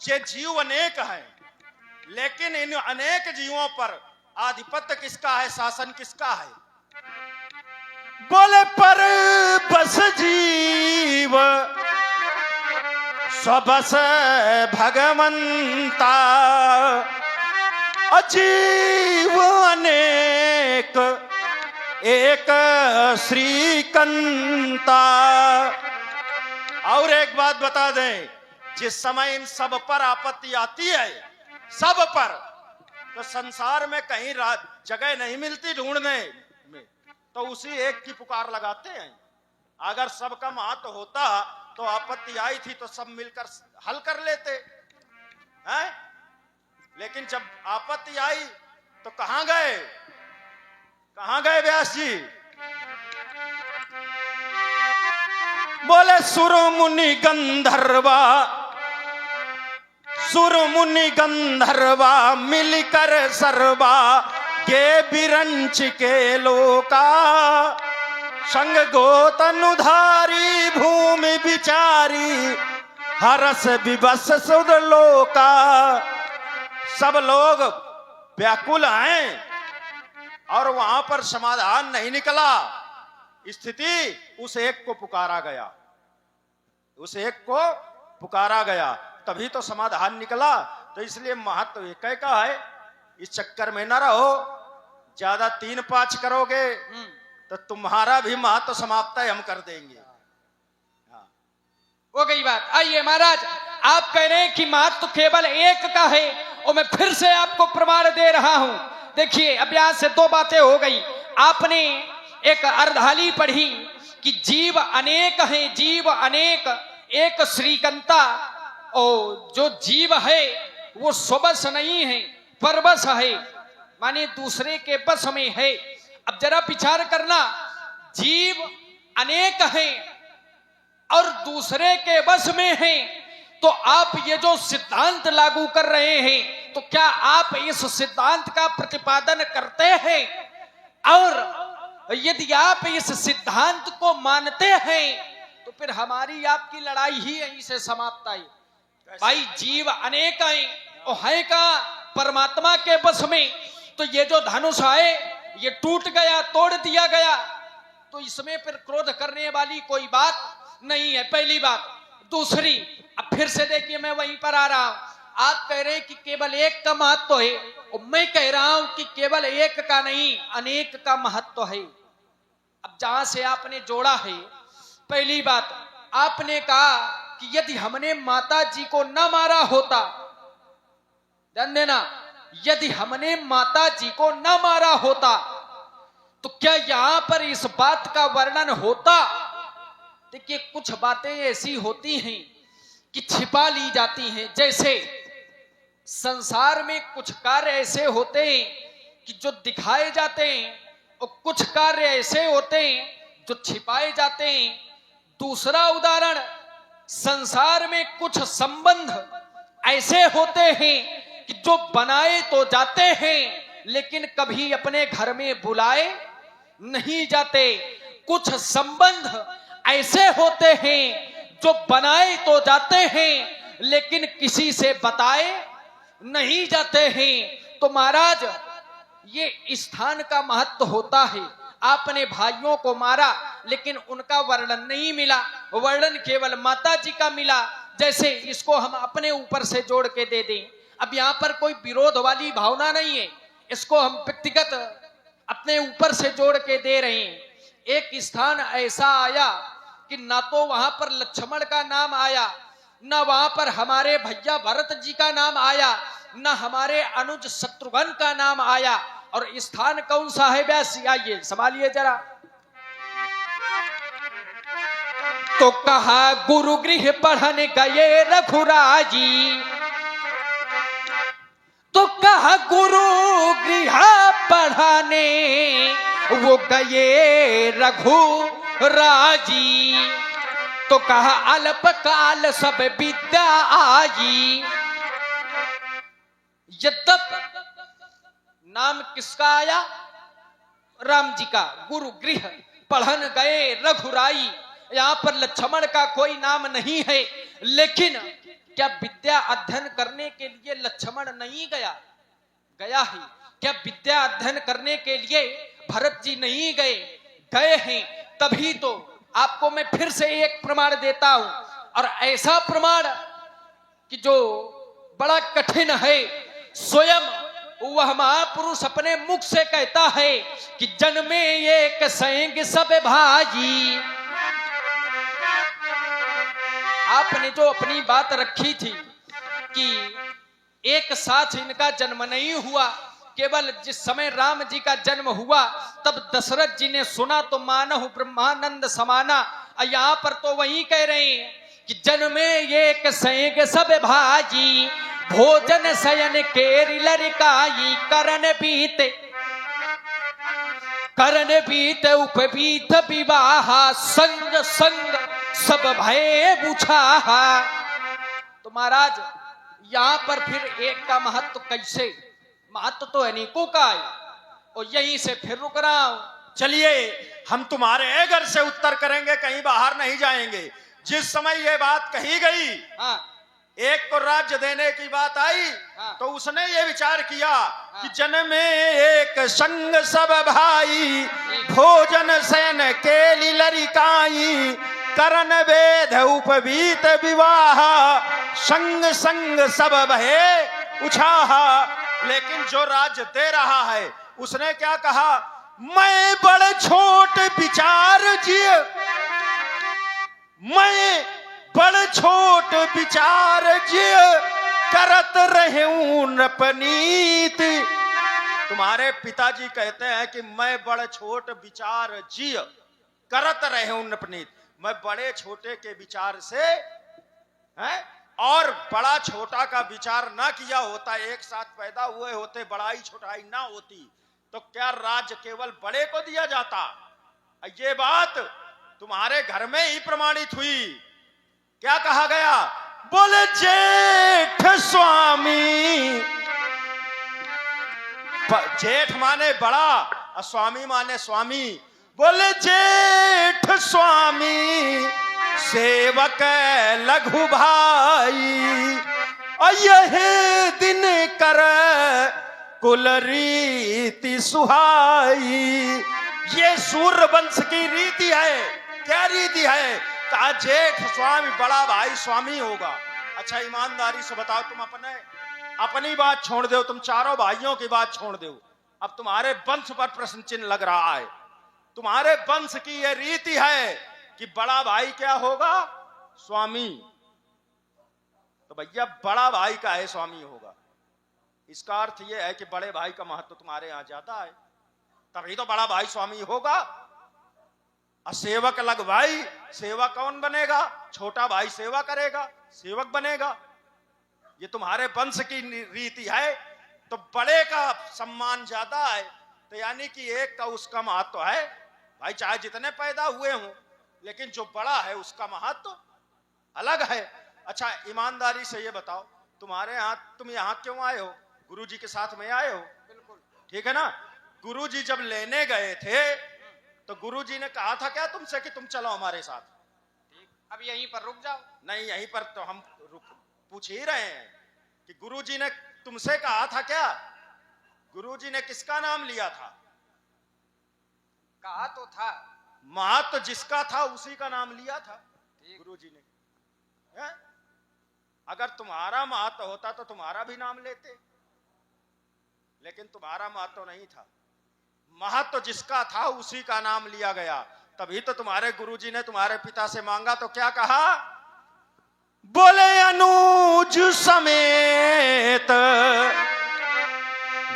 ये जीव अनेक हैं, लेकिन इन अनेक जीवों पर आधिपत्य किसका है, शासन किसका है? बोले पर बस जीव स्वबस भगवंता, अजीव अनेक एक श्रीकंता। और एक बात बता दें, जिस समय इन सब पर आपत्ति आती है, सब पर, तो संसार में कहीं जगह नहीं मिलती ढूंढने में, तो उसी एक की पुकार लगाते हैं। अगर सबका महत्व होता तो आपत्ति आई थी तो सब मिलकर हल कर लेते हैं, लेकिन जब आपत्ति आई तो कहां गए व्यास जी? बोले सुर मुनि गंधर्वा मिलकर सर्वा के बिरंच के लोका, संग गोतनुधारी भूमि विचारी हरस विवश सुध लोका। सब लोग व्याकुल हैं और वहां पर समाधान नहीं निकला। स्थिति उस एक को पुकारा गया, तभी तो समाधान निकला। तो इसलिए महत्व एक का है, इस चक्कर में न रहो। ज्यादा 3-5 करोगे तो तुम्हारा भी महत्व समाप्त है, हम कर देंगे। वो गई बात। आइए महाराज, आप कह रहे हैं कि महत्व केवल एक का है, और मैं फिर से आपको प्रमाण दे रहा हूं। देखिए, अब यहां से 2 बातें हो गई। आपने एक अर्धाली पढ़ी कि जीव अनेक हैं, जीव अनेक एक श्रीकंता, और जो जीव है वो स्वबस नहीं है, परबस है, माने दूसरे के बस में है। अब जरा विचार करना, जीव अनेक हैं और दूसरे के बस में हैं, तो आप ये जो सिद्धांत लागू कर रहे हैं, तो क्या आप इस सिद्धांत का प्रतिपादन करते हैं? और यदि आप इस सिद्धांत को मानते हैं तो फिर हमारी आपकी लड़ाई ही यहीं से समाप्त आई। भाई, जीव अनेक हैं और है का परमात्मा के बस में, तो ये जो धनुष है ये टूट गया, तोड़ दिया गया, तो इसमें फिर क्रोध करने वाली कोई बात नहीं है, पहली बात। दूसरी, अब फिर से देखिए, मैं वहीं पर आ रहा हूं। आप कह रहे हैं कि केवल एक का महत्व है, और मैं कह रहा हूं कि केवल एक का नहीं, अनेक का महत्व है। अब जहां से आपने जोड़ा है, पहली बात आपने कहा कि यदि हमने माता जी को न मारा होता, ध्यान देना, यदि हमने माता जी को न मारा होता तो क्या यहां पर इस बात का वर्णन होता? देखिए, कुछ बातें ऐसी होती हैं कि छिपा ली जाती हैं। जैसे संसार में कुछ कार्य ऐसे होते हैं कि जो दिखाए जाते हैं, और कुछ कार्य ऐसे होते हैं जो छिपाए जाते हैं। दूसरा उदाहरण, संसार में कुछ संबंध ऐसे होते हैं कि जो बनाए तो जाते हैं, लेकिन कभी अपने घर में बुलाए नहीं जाते। कुछ संबंध ऐसे होते हैं जो बनाए तो जाते हैं, लेकिन किसी से बताए नहीं जाते हैं। तो महाराज, ये स्थान का महत्व होता है। आपने भाइयों को मारा, लेकिन उनका वर्णन नहीं मिला, वर्णन केवल माता जी का मिला। जैसे इसको हम अपने ऊपर से जोड़ के दे दें। अब यहाँ पर कोई विरोध वाली भावना नहीं है, इसको हम व्यक्तिगत अपने ऊपर से जोड़ के दे रहे हैं। एक स्थान ऐसा आया कि ना तो वहां पर लक्ष्मण का नाम आया, ना वहां पर हमारे भैया भरत जी का नाम आया, ना हमारे अनुज शत्रुघ्न का नाम आया। और स्थान कौन सा है व्यास? आइए संभालिए जरा। तो कहा गुरु गृह पढ़न गए रघुराजी, तो कहा गुरु गृह पढ़ाने वो गए रघुराजी। तो कहा अल्प काल सब विद्या आई। यद्यप नाम किसका आया? राम जी का। गुरु गृह पढ़न गए रघुराई, यहां पर लक्ष्मण का कोई नाम नहीं है, लेकिन क्या विद्या अध्ययन करने के लिए लक्ष्मण नहीं गया? गया ही। क्या विद्या अध्ययन करने के लिए भरत जी नहीं गए? गए हैं। तभी तो आपको मैं फिर से एक प्रमाण देता हूं, और ऐसा प्रमाण कि जो बड़ा कठिन है। स्वयं वह महापुरुष अपने मुख से कहता है कि जन्मे एक संग सब भाई। आपने जो अपनी बात रखी थी कि एक साथ इनका जन्म नहीं हुआ, केवल जिस समय राम जी का जन्म हुआ तब दशरथ जी ने सुना तो मानहु ब्रह्मानंद समाना। यहाँ पर तो वही कह रहे हैं कि जन्मे एक संग सब भाई, भोजन शयन केरी लरिकाई, करण बीते उपबीत विवाह, संग संग सब भय बुझाहा। तो महाराज यहाँ पर फिर एक का महत्व कैसे? महत्व तो अनेकों का है, और यहीं से फिर रुक रहा हूं। चलिए हम तुम्हारे घर से उत्तर करेंगे, कहीं बाहर नहीं जाएंगे। जिस समय ये बात कही गई, हाँ, एक को राज्य देने की बात आई, हाँ, तो उसने ये विचार किया कि जन्मे एक संग सब भाई, भोजन शयन केली लरिकाई, करण वेद उपवीत विवाह, संग संग सब भय उछाहा। लेकिन जो राज्य दे रहा है उसने क्या कहा? मैं बड़ छोट विचार जिय, मैं बड़ छोट विचार जिय, करत रहूं नपनीत। तुम्हारे पिताजी कहते हैं कि मैं बड़ छोट विचार जिय, करत रहूं नपनीत। मैं बड़े छोटे के विचार से है, और बड़ा छोटा का विचार ना किया होता, एक साथ पैदा हुए होते, बड़ाई छोटाई ना होती, तो क्या राज्य केवल बड़े को दिया जाता? ये बात तुम्हारे घर में ही प्रमाणित हुई। क्या कहा गया? बोले जेठ स्वामी, जेठ माने बड़ा और स्वामी माने स्वामी। बोले जेठ स्वामी सेवक लघु भाई, और यह दिन कर कुल रीति सुहाई। ये सूर्य वंश की रीति है। क्या रीति है? कहा जेठ स्वामी, बड़ा भाई स्वामी होगा। अच्छा ईमानदारी से बताओ, तुम अपनी बात छोड़ दो, तुम चारों भाइयों की बात छोड़ दो, अब तुम्हारे वंश पर प्रश्न चिन्ह लग रहा है। तुम्हारे वंश की यह रीति है कि बड़ा भाई क्या होगा? स्वामी। तो भैया बड़ा भाई का है स्वामी होगा, इसका अर्थ यह है कि बड़े भाई का महत्व तुम्हारे यहां ज्यादा है, तभी तो बड़ा भाई स्वामी होगा। और सेवक लग भाई, सेवा कौन बनेगा? छोटा भाई सेवा करेगा, सेवक बनेगा। ये तुम्हारे वंश की रीति है, तो बड़े का सम्मान ज्यादा है। तो यानी कि एक का उसका महत्व है भाई, चाहे जितने पैदा हुए हों, लेकिन जो बड़ा है उसका महत्व अलग है। अच्छा ईमानदारी से ये बताओ, तुम्हारे यहाँ, तुम यहाँ क्यों आए हो? गुरुजी के साथ में आए हो? बिल्कुल ठीक है ना। गुरुजी जब लेने गए थे तो गुरुजी ने कहा था क्या तुमसे कि तुम चलो हमारे साथ? ठीक, अब यहीं पर रुक जाओ। नहीं, यहीं पर तो हम पूछ ही रहे हैं कि गुरुजी ने तुमसे कहा था क्या? गुरुजी ने किसका नाम लिया था? कहा तो था, महत्व जिसका था उसी का नाम लिया था गुरुजी ने। है? अगर तुम्हारा महत्व होता तो तुम्हारा भी नाम लेते, लेकिन तुम्हारा महत्व नहीं था। महत्व जिसका था उसी का नाम लिया गया। तभी तो तुम्हारे गुरुजी ने तुम्हारे पिता से मांगा तो क्या कहा? बोले अनुज समेत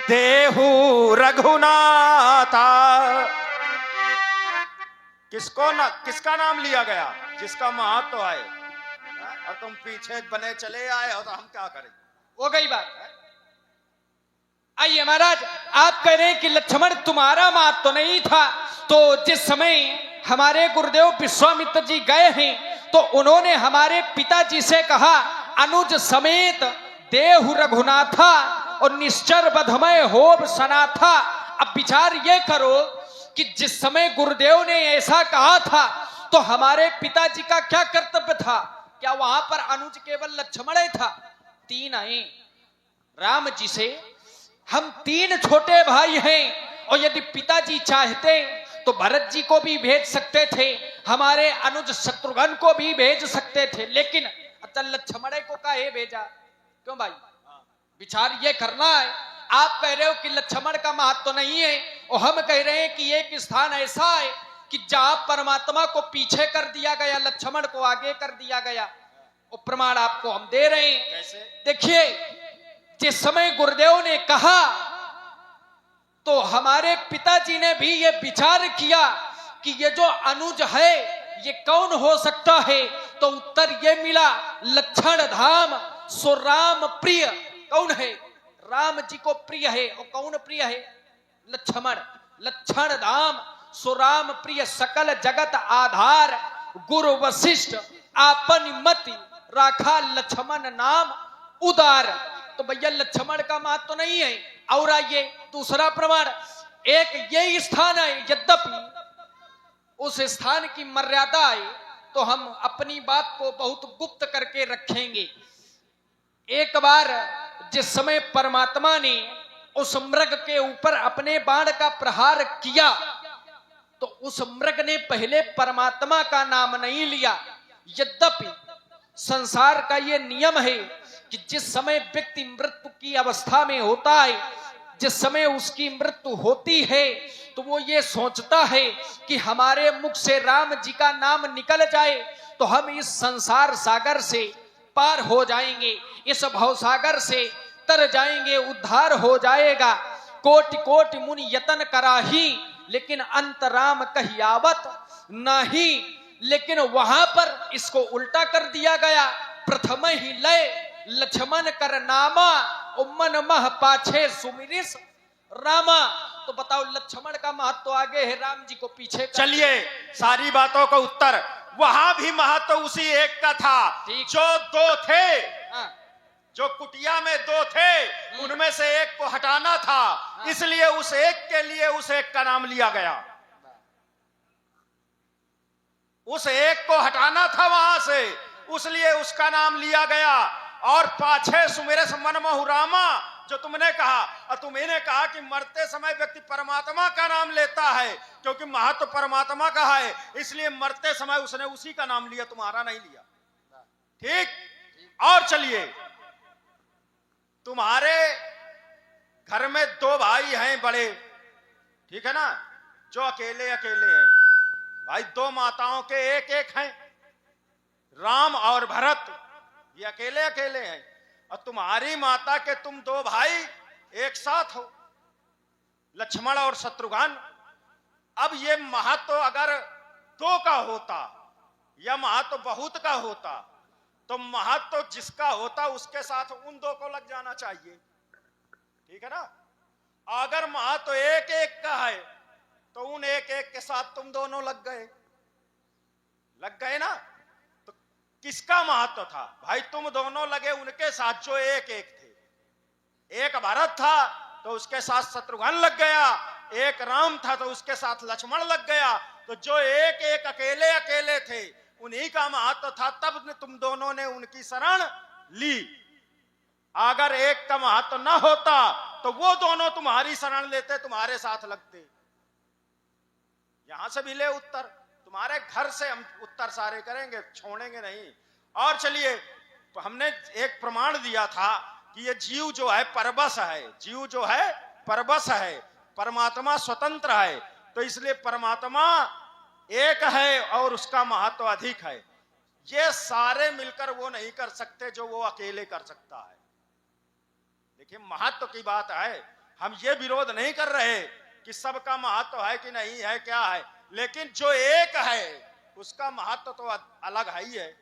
देहु रघुनाथा। किसका नाम लिया गया? जिसका महत्व है। और तुम पीछे बने चले आए हो तो हम क्या करें? हो गई बात। आइए महाराज, आप कह रहे हैं कि लक्ष्मण तुम्हारा महत्व तो नहीं था, तो जिस समय हमारे गुरुदेव विश्वामित्र जी गए हैं तो उन्होंने हमारे पिताजी से कहा अनुज समेत देहु रघुनाथा और निश्चर बधमय होब सनाथा। अब विचार ये करो कि जिस समय गुरुदेव ने ऐसा कहा था तो हमारे पिताजी का क्या कर्तव्य था? क्या वहां पर अनुज केवल लक्ष्मण था? तीन आए राम जी से, हम तीन छोटे भाई हैं और यदि पिताजी चाहते तो भरत जी को भी भेज सकते थे, हमारे अनुज शत्रुघ्न को भी भेज सकते थे, लेकिन अतल लक्ष्मण को काहे भेजा? क्यों भाई? विचार ये करना है। आप कह रहे हो कि लक्ष्मण का महत्व तो नहीं है और हम कह रहे हैं कि एक स्थान ऐसा है कि जहां परमात्मा को पीछे कर दिया गया, लक्ष्मण को आगे कर दिया गया। और प्रमाण आपको हम दे रहे हैं। कैसे? देखिए, जिस समय गुरुदेव ने कहा तो हमारे पिताजी ने भी ये विचार किया कि ये जो अनुज है ये कौन हो सकता है, तो उत्तर ये मिला, लक्षण धाम सो राम प्रिय। कौन है? राम जी को प्रिय है। और कौन प्रिय है? लक्ष्मण। लक्षण धाम सो राम प्रिय, सकल जगत आधार, गुरु वशिष्ठ आपन मति, राखा लक्ष्मण नाम उदार। तो भैया लक्ष्मण का महत्व तो नहीं है। और आइए दूसरा प्रमाण, एक ये स्थान है, यद्यपि उस स्थान की मर्यादा है तो हम अपनी बात को बहुत गुप्त करके रखेंगे। एक बार जिस समय परमात्मा ने उस मृग के ऊपर अपने बाण का प्रहार किया तो उस मृग ने पहले परमात्मा का नाम नहीं लिया। यद्यपि संसार का यह नियम है कि जिस समय व्यक्ति मृत्यु की अवस्था में होता है, जिस समय उसकी मृत्यु होती है, तो वो ये सोचता है कि हमारे मुख से राम जी का नाम निकल जाए तो हम इस संसार सागर से पार हो जाएंगे, इस भवसागर से तर जाएंगे, उद्धार हो जाएगा। कोटि कोटि मुनि यतन कराही, लेकिन अंत राम कहियावत नहीं। लेकिन वहां पर इसको उल्टा कर दिया गया। प्रथम ही लय लक्ष्मण कर नामा, मन मह पाछे सुमिरिस रामा। तो बताओ लक्ष्मण का महत्व तो आगे है, राम जी को पीछे। चलिए सारी बातों का उत्तर, वहां भी महत्व उसी एक का था। जो दो थे, जो कुटिया में दो थे, उनमें से एक को हटाना था, इसलिए उस एक के लिए उस एक का नाम लिया गया। उस एक को हटाना था वहां से, उसलिए उसका नाम लिया गया। और पाछे सुमेरे मन महु रामा, जो तुमने कहा, और तुम्हें कहा कि मरते समय व्यक्ति परमात्मा का नाम लेता है, क्योंकि महत्व परमात्मा का है, इसलिए मरते समय उसने उसी का नाम लिया, तुम्हारा नहीं लिया। ठीक। और चलिए, तुम्हारे घर में दो भाई हैं बड़े, ठीक है ना, जो अकेले अकेले हैं। भाई दो माताओं के एक एक हैं, राम और भरत, ये अकेले अकेले हैं। और तुम्हारी माता के तुम दो भाई एक साथ हो, लक्ष्मण और शत्रुघ्न। अब ये महत्व अगर दो का होता या महत्व बहुत का होता, तो महत्व जिसका होता उसके साथ उन दो को लग जाना चाहिए, ठीक है ना। अगर महत्व एक एक का है तो उन एक एक के साथ तुम दोनों लग गए ना। तो किसका महत्व था? भाई तुम दोनों लगे उनके साथ जो एक एक थे। एक भरत था तो उसके साथ शत्रुघ्न लग गया, एक राम था तो उसके साथ लक्ष्मण लग गया। तो जो एक एक अकेले अकेले थे उन्हीं का महत्व था, तब तुम दोनों ने उनकी शरण ली। अगर एक का महत्व न होता तो वो दोनों तुम्हारी शरण लेते, तुम्हारे साथ लगते। यहां से भी ले उत्तर, तुम्हारे घर से हम उत्तर सारे करेंगे, छोड़ेंगे नहीं। और चलिए, हमने एक प्रमाण दिया था कि ये जीव जो है परबस है, जीव जो है परबस है, परमात्मा स्वतंत्र है। तो इसलिए परमात्मा एक है और उसका महत्व अधिक है। ये सारे मिलकर वो नहीं कर सकते जो वो अकेले कर सकता है। देखिए महत्व की बात है, हम ये विरोध नहीं कर रहे कि सबका महत्व है कि नहीं है, क्या है, लेकिन जो एक है उसका महत्व तो अलग है ही है।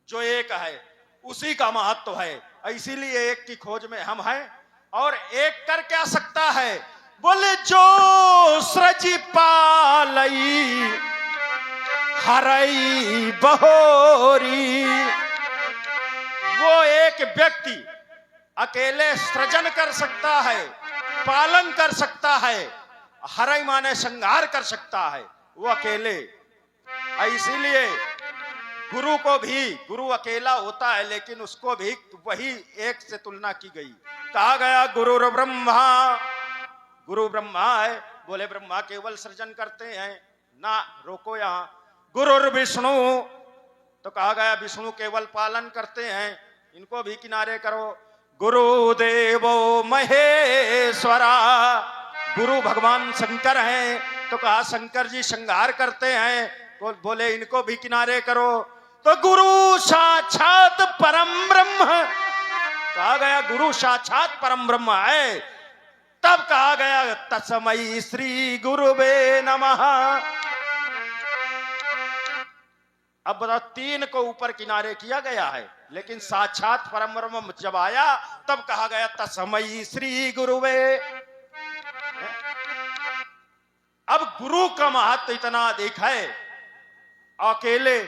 जो एक है उसी का महत्व है, इसीलिए एक की खोज में हम हैं। और एक कर क्या सकता है? बोले जो सृजी पालई हरई बहोरी। वो एक व्यक्ति अकेले सृजन कर सकता है, पालन कर सकता है, हरई माने संहार कर सकता है, वो अकेले। इसीलिए गुरु को भी, गुरु अकेला होता है लेकिन उसको भी वही एक से तुलना की गई। कहा गया गुरु ब्रह्मा, गुरु ब्रह्मा है, बोले ब्रह्मा केवल सृजन करते हैं ना, रोको यहां। गुरु विष्णु, तो कहा गया विष्णु केवल पालन करते हैं, इनको भी किनारे करो। गुरुदेवो महेश्वरा, गुरु भगवान शंकर हैं, तो कहा शंकर जी श्रृंगार करते हैं, तो बोले इनको भी किनारे करो। तो गुरु साक्षात परम ब्रह्म, कहा गया गुरु साक्षात परम ब्रह्म है। तब कहा गया तस्मै श्री गुरुवे नमः। अब बताओ, तीन को ऊपर किनारे किया गया है, लेकिन साक्षात परम ब्रह्म जब आया तब कहा गया तस्मै श्री गुरुवे। अब गुरु का महत्व इतना अधिक है अकेले।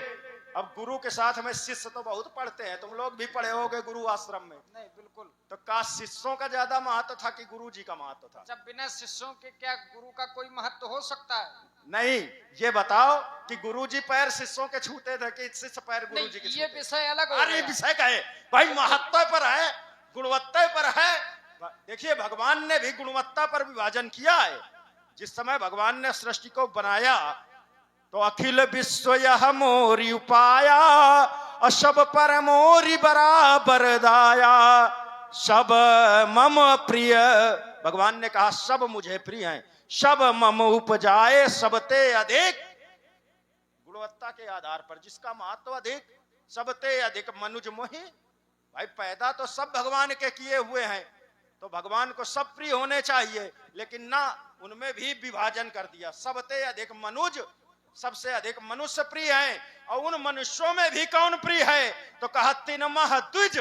अब गुरु के साथ में शिष्य तो बहुत पढ़ते हैं, तुम लोग भी पढ़े होगे गुरु आश्रम में। नहीं, बिल्कुल। तो का शिष्यों का ज्यादा महत्व था कि गुरु जी का महत्व था? जब बिना शिष्यों के क्या गुरु का कोई महत्व हो सकता है? नहीं, ये बताओ कि गुरु जी पैर शिष्यों के छूते थे कि शिष्य पैर गुरु जी के छूते? ये विषय अलग हो अरे गया। विषय का है भाई, महत्व पर है, गुणवत्ता पर है। देखिए भगवान ने भी गुणवत्ता पर विभाजन किया है। जिस समय भगवान ने सृष्टि को बनाया तो अखिल विश्व यह मोरी उपाया, और सब पर मोरी बराबर दाया, सब मम प्रिय। भगवान ने कहा सब मुझे प्रिय हैं, सब मम उपजाए सबते अधिक। गुणवत्ता के आधार पर जिसका महत्व अधिक, सबते अधिक मनुज मोहि। भाई पैदा तो सब भगवान के किए हुए हैं, तो भगवान को सब प्रिय होने चाहिए, लेकिन ना, उनमें भी विभाजन कर दिया। सबते अधिक मनुज, सबसे अधिक मनुष्य प्रिय है। और उन मनुष्यों में भी कौन प्रिय है? तो कहा तीन मह द्विज,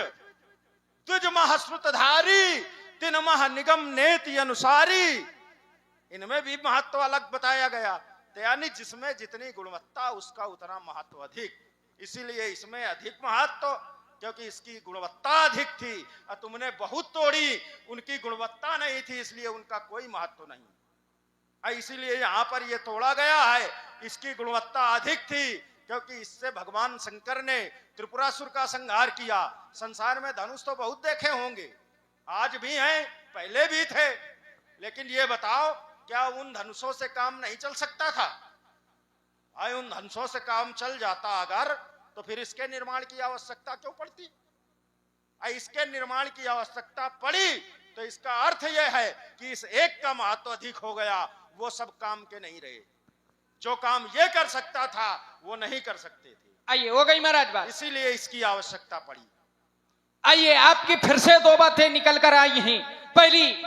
द्विज मह श्रुतधारी, तीन मह निगम नेति अनुसारी। इनमें भी महत्व अलग बताया गया। तो यानी जिसमें जितनी गुणवत्ता उसका उतना महत्व अधिक, इसीलिए इसमें अधिक महत्व, क्योंकि इसकी गुणवत्ता अधिक थी। और तुमने बहुत तोड़ी, उनकी गुणवत्ता नहीं थी, इसलिए उनका कोई महत्व नहीं। इसीलिए यहां पर यह तोड़ा गया है, इसकी गुणवत्ता अधिक थी, क्योंकि इससे भगवान शंकर ने त्रिपुरासुर का संहार किया। संसार में धनुष तो बहुत देखे होंगे, आज भी हैं, पहले भी थे, लेकिन ये बताओ क्या उन धनुषों से काम नहीं चल सकता था? आए उन धनुषों से काम चल जाता अगर, तो फिर इसके निर्माण की आवश्यकता क्यों पड़ती? इसके निर्माण की आवश्यकता पड़ी तो इसका अर्थ यह है कि इस एक का महत्व अधिक हो गया, वो सब काम के नहीं रहे। जो काम ये कर सकता था वो नहीं कर सकते थे। आइए, हो गई महाराज बात, इसीलिए इसकी आवश्यकता पड़ी। आइए, आपकी फिर से दो बातें निकल कर आई हैं। पहली,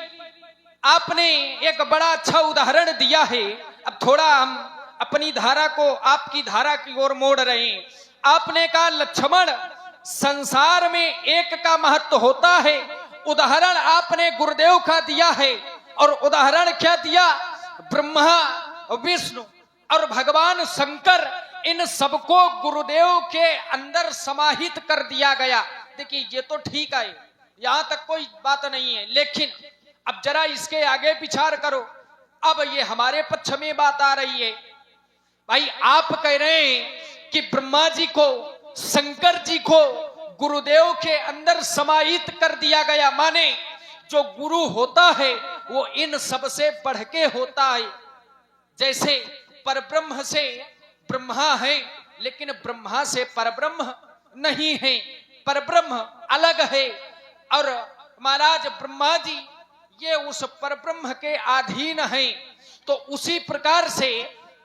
आपने एक बड़ा अच्छा उदाहरण दिया है। अब थोड़ा हम अपनी धारा को आपकी धारा की ओर मोड़ रहे हैं। आपने कहा लक्ष्मण, संसार में एक का महत्व होता है। उदाहरण आपने गुरुदेव का दिया है, और उदाहरण क्या दिया? ब्रह्मा, विष्णु और भगवान शंकर, इन सबको गुरुदेव के अंदर समाहित कर दिया गया। देखिए ये तो ठीक है, यहां तक कोई बात नहीं है, लेकिन अब जरा इसके आगे विचार करो। अब ये हमारे पक्ष में बात आ रही है। भाई आप कह रहे हैं कि ब्रह्मा जी को, शंकर जी को गुरुदेव के अंदर समाहित कर दिया गया, माने जो गुरु होता है वो इन सब से बढ़ के होता है। जैसे परब्रह्म से ब्रह्मा है, लेकिन ब्रह्मा से परब्रह्म नहीं है, परब्रह्म अलग है। और महाराज ब्रह्मा जी ये उस परब्रह्म के अधीन हैं। तो उसी प्रकार से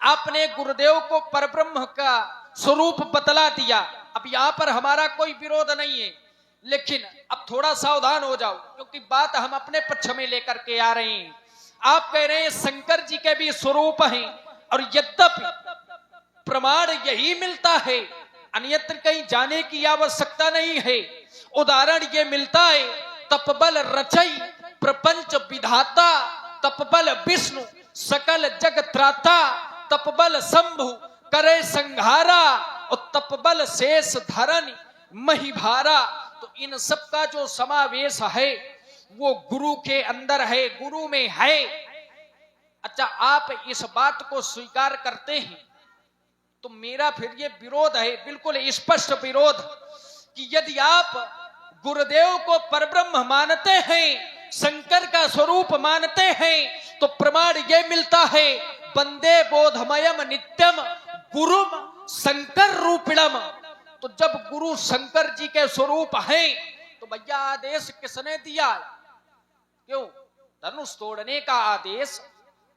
आपने गुरुदेव को परब्रह्म का स्वरूप बतला दिया। अब यहां पर हमारा कोई विरोध नहीं है, लेकिन अब थोड़ा सावधान हो जाओ, क्योंकि बात हम अपने पक्ष में लेकर के आ रहे हैं। आप कह रहे हैं शंकर जी के भी स्वरूप हैं, और यद्यपि प्रमाण यही मिलता है, अन्यत्र कहीं जाने की आवश्यकता नहीं है। उदाहरण ये मिलता है, तपबल रचई प्रपंच विधाता, तपबल विष्णु सकल जग त्राता, तपबल शंभु करे संहारा, और तपबल शेष धरन महिभारा। तो इन सब का जो समावेश है वो गुरु के अंदर है, गुरु में है। अच्छा, आप इस बात को स्वीकार करते हैं तो मेरा फिर ये विरोध है, बिल्कुल स्पष्ट विरोध, कि यदि आप गुरुदेव को परब्रह्म मानते हैं, शंकर का स्वरूप मानते हैं, तो प्रमाण ये मिलता है, वंदे बोधमयम नित्यम गुरुम शंकर रूपिणम। तो जब गुरु शंकर जी के स्वरूप हैं, तो भैया आदेश किसने दिया? क्यों? धनुष तोड़ने का आदेश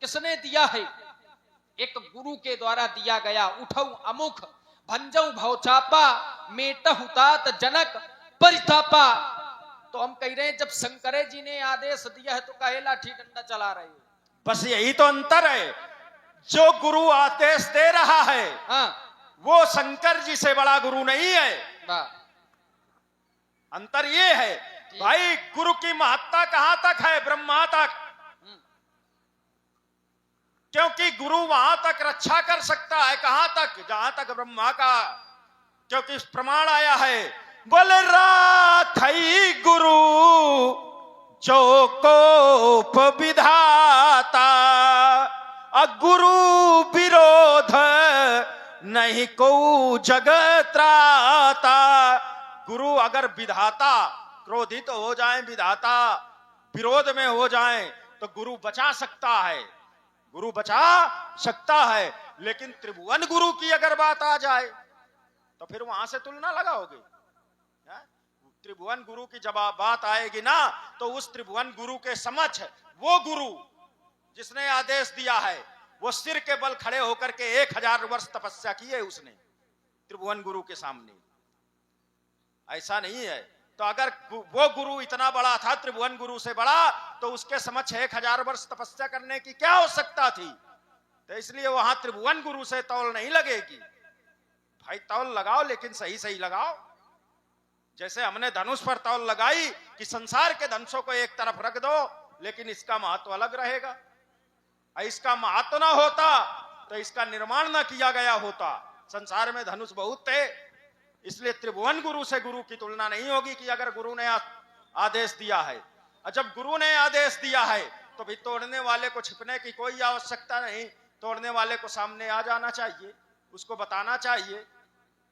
किसने दिया है? एक गुरु के द्वारा दिया गया। उठऊ अमुख भंजऊ भवचापा मेटहु तात जनक परितापा। तो हम कह रहे हैं जब शंकर जी ने आदेश दिया है तो काहे लाठी डंडा चला रहे हो? बस यही तो अंतर है। जो गुरु आदेश दे रहा है, हाँ, वो शंकर जी से बड़ा गुरु नहीं है। वाह, अंतर ये है भाई, गुरु की महत्ता कहां तक है? ब्रह्मा तक। क्योंकि गुरु वहां तक रक्षा कर सकता है, कहां तक? जहां तक ब्रह्मा का। क्योंकि प्रमाण आया है, बोले राखई गुरु जो कोप विधाता, अगुरु विरोध नहीं को जगत त्राता। गुरु अगर विधाता क्रोधित हो जाए, विधाता विरोध में हो जाए, तो गुरु बचा सकता है, गुरु बचा सकता है। लेकिन त्रिभुवन गुरु की अगर बात आ जाए तो फिर वहां से तुलना लगाओगे? त्रिभुवन गुरु की जब बात आएगी ना, तो उस त्रिभुवन गुरु के समक्ष वो गुरु जिसने आदेश दिया है, वो सिर के बल खड़े होकर के 1000 वर्ष तपस्या की है उसने त्रिभुवन गुरु के सामने। ऐसा नहीं है। तो अगर वो गुरु इतना बड़ा था, त्रिभुवन गुरु से बड़ा, तो उसके समक्ष 1000 वर्ष तपस्या करने की क्या आवश्यकता थी? तो इसलिए वहां त्रिभुवन गुरु से तौल नहीं लगेगी। भाई तौल लगाओ, लेकिन सही सही लगाओ। जैसे हमने धनुष पर तौल लगाई कि संसार के धनुषों को एक तरफ रख दो, लेकिन इसका महत्व अलग रहेगा। इसका महत्व ना होता तो इसका निर्माण ना किया गया होता। संसार में धनुष बहुत थे, इसलिए त्रिभुवन गुरु से गुरु की तुलना नहीं होगी कि अगर गुरु ने आदेश दिया है। और जब गुरु ने आदेश दिया है तो भी तोड़ने वाले को छिपने की कोई आवश्यकता नहीं। तोड़ने वाले को सामने आ जाना चाहिए, उसको बताना चाहिए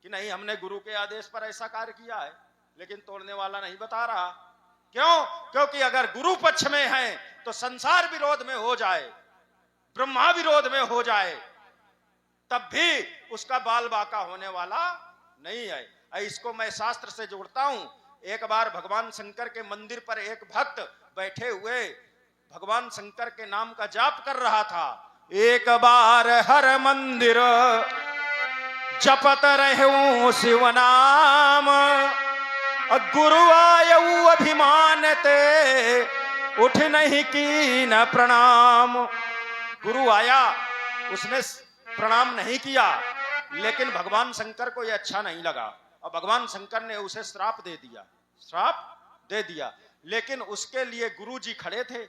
कि नहीं, हमने गुरु के आदेश पर ऐसा कार्य किया है। लेकिन तोड़ने वाला नहीं बता रहा। क्यों? क्योंकि अगर गुरु पक्ष में है तो संसार विरोध में हो जाए, ब्रह्मा विरोध में हो जाए, तब भी उसका बाल बाका होने वाला नहीं है। इसको मैं शास्त्र से जोड़ता हूं। एक बार भगवान शंकर के मंदिर पर एक भक्त बैठे हुए भगवान शंकर के नाम का जाप कर रहा था। एक बार हर मंदिर जपत रहूं शिव नाम, गुरु आयऊ अभिमान ते उठ नहीं की न प्रणाम। गुरु आया, उसने प्रणाम नहीं किया, लेकिन भगवान शंकर को यह अच्छा नहीं लगा और भगवान शंकर ने उसे श्राप दे दिया। लेकिन उसके लिए गुरु जी खड़े थे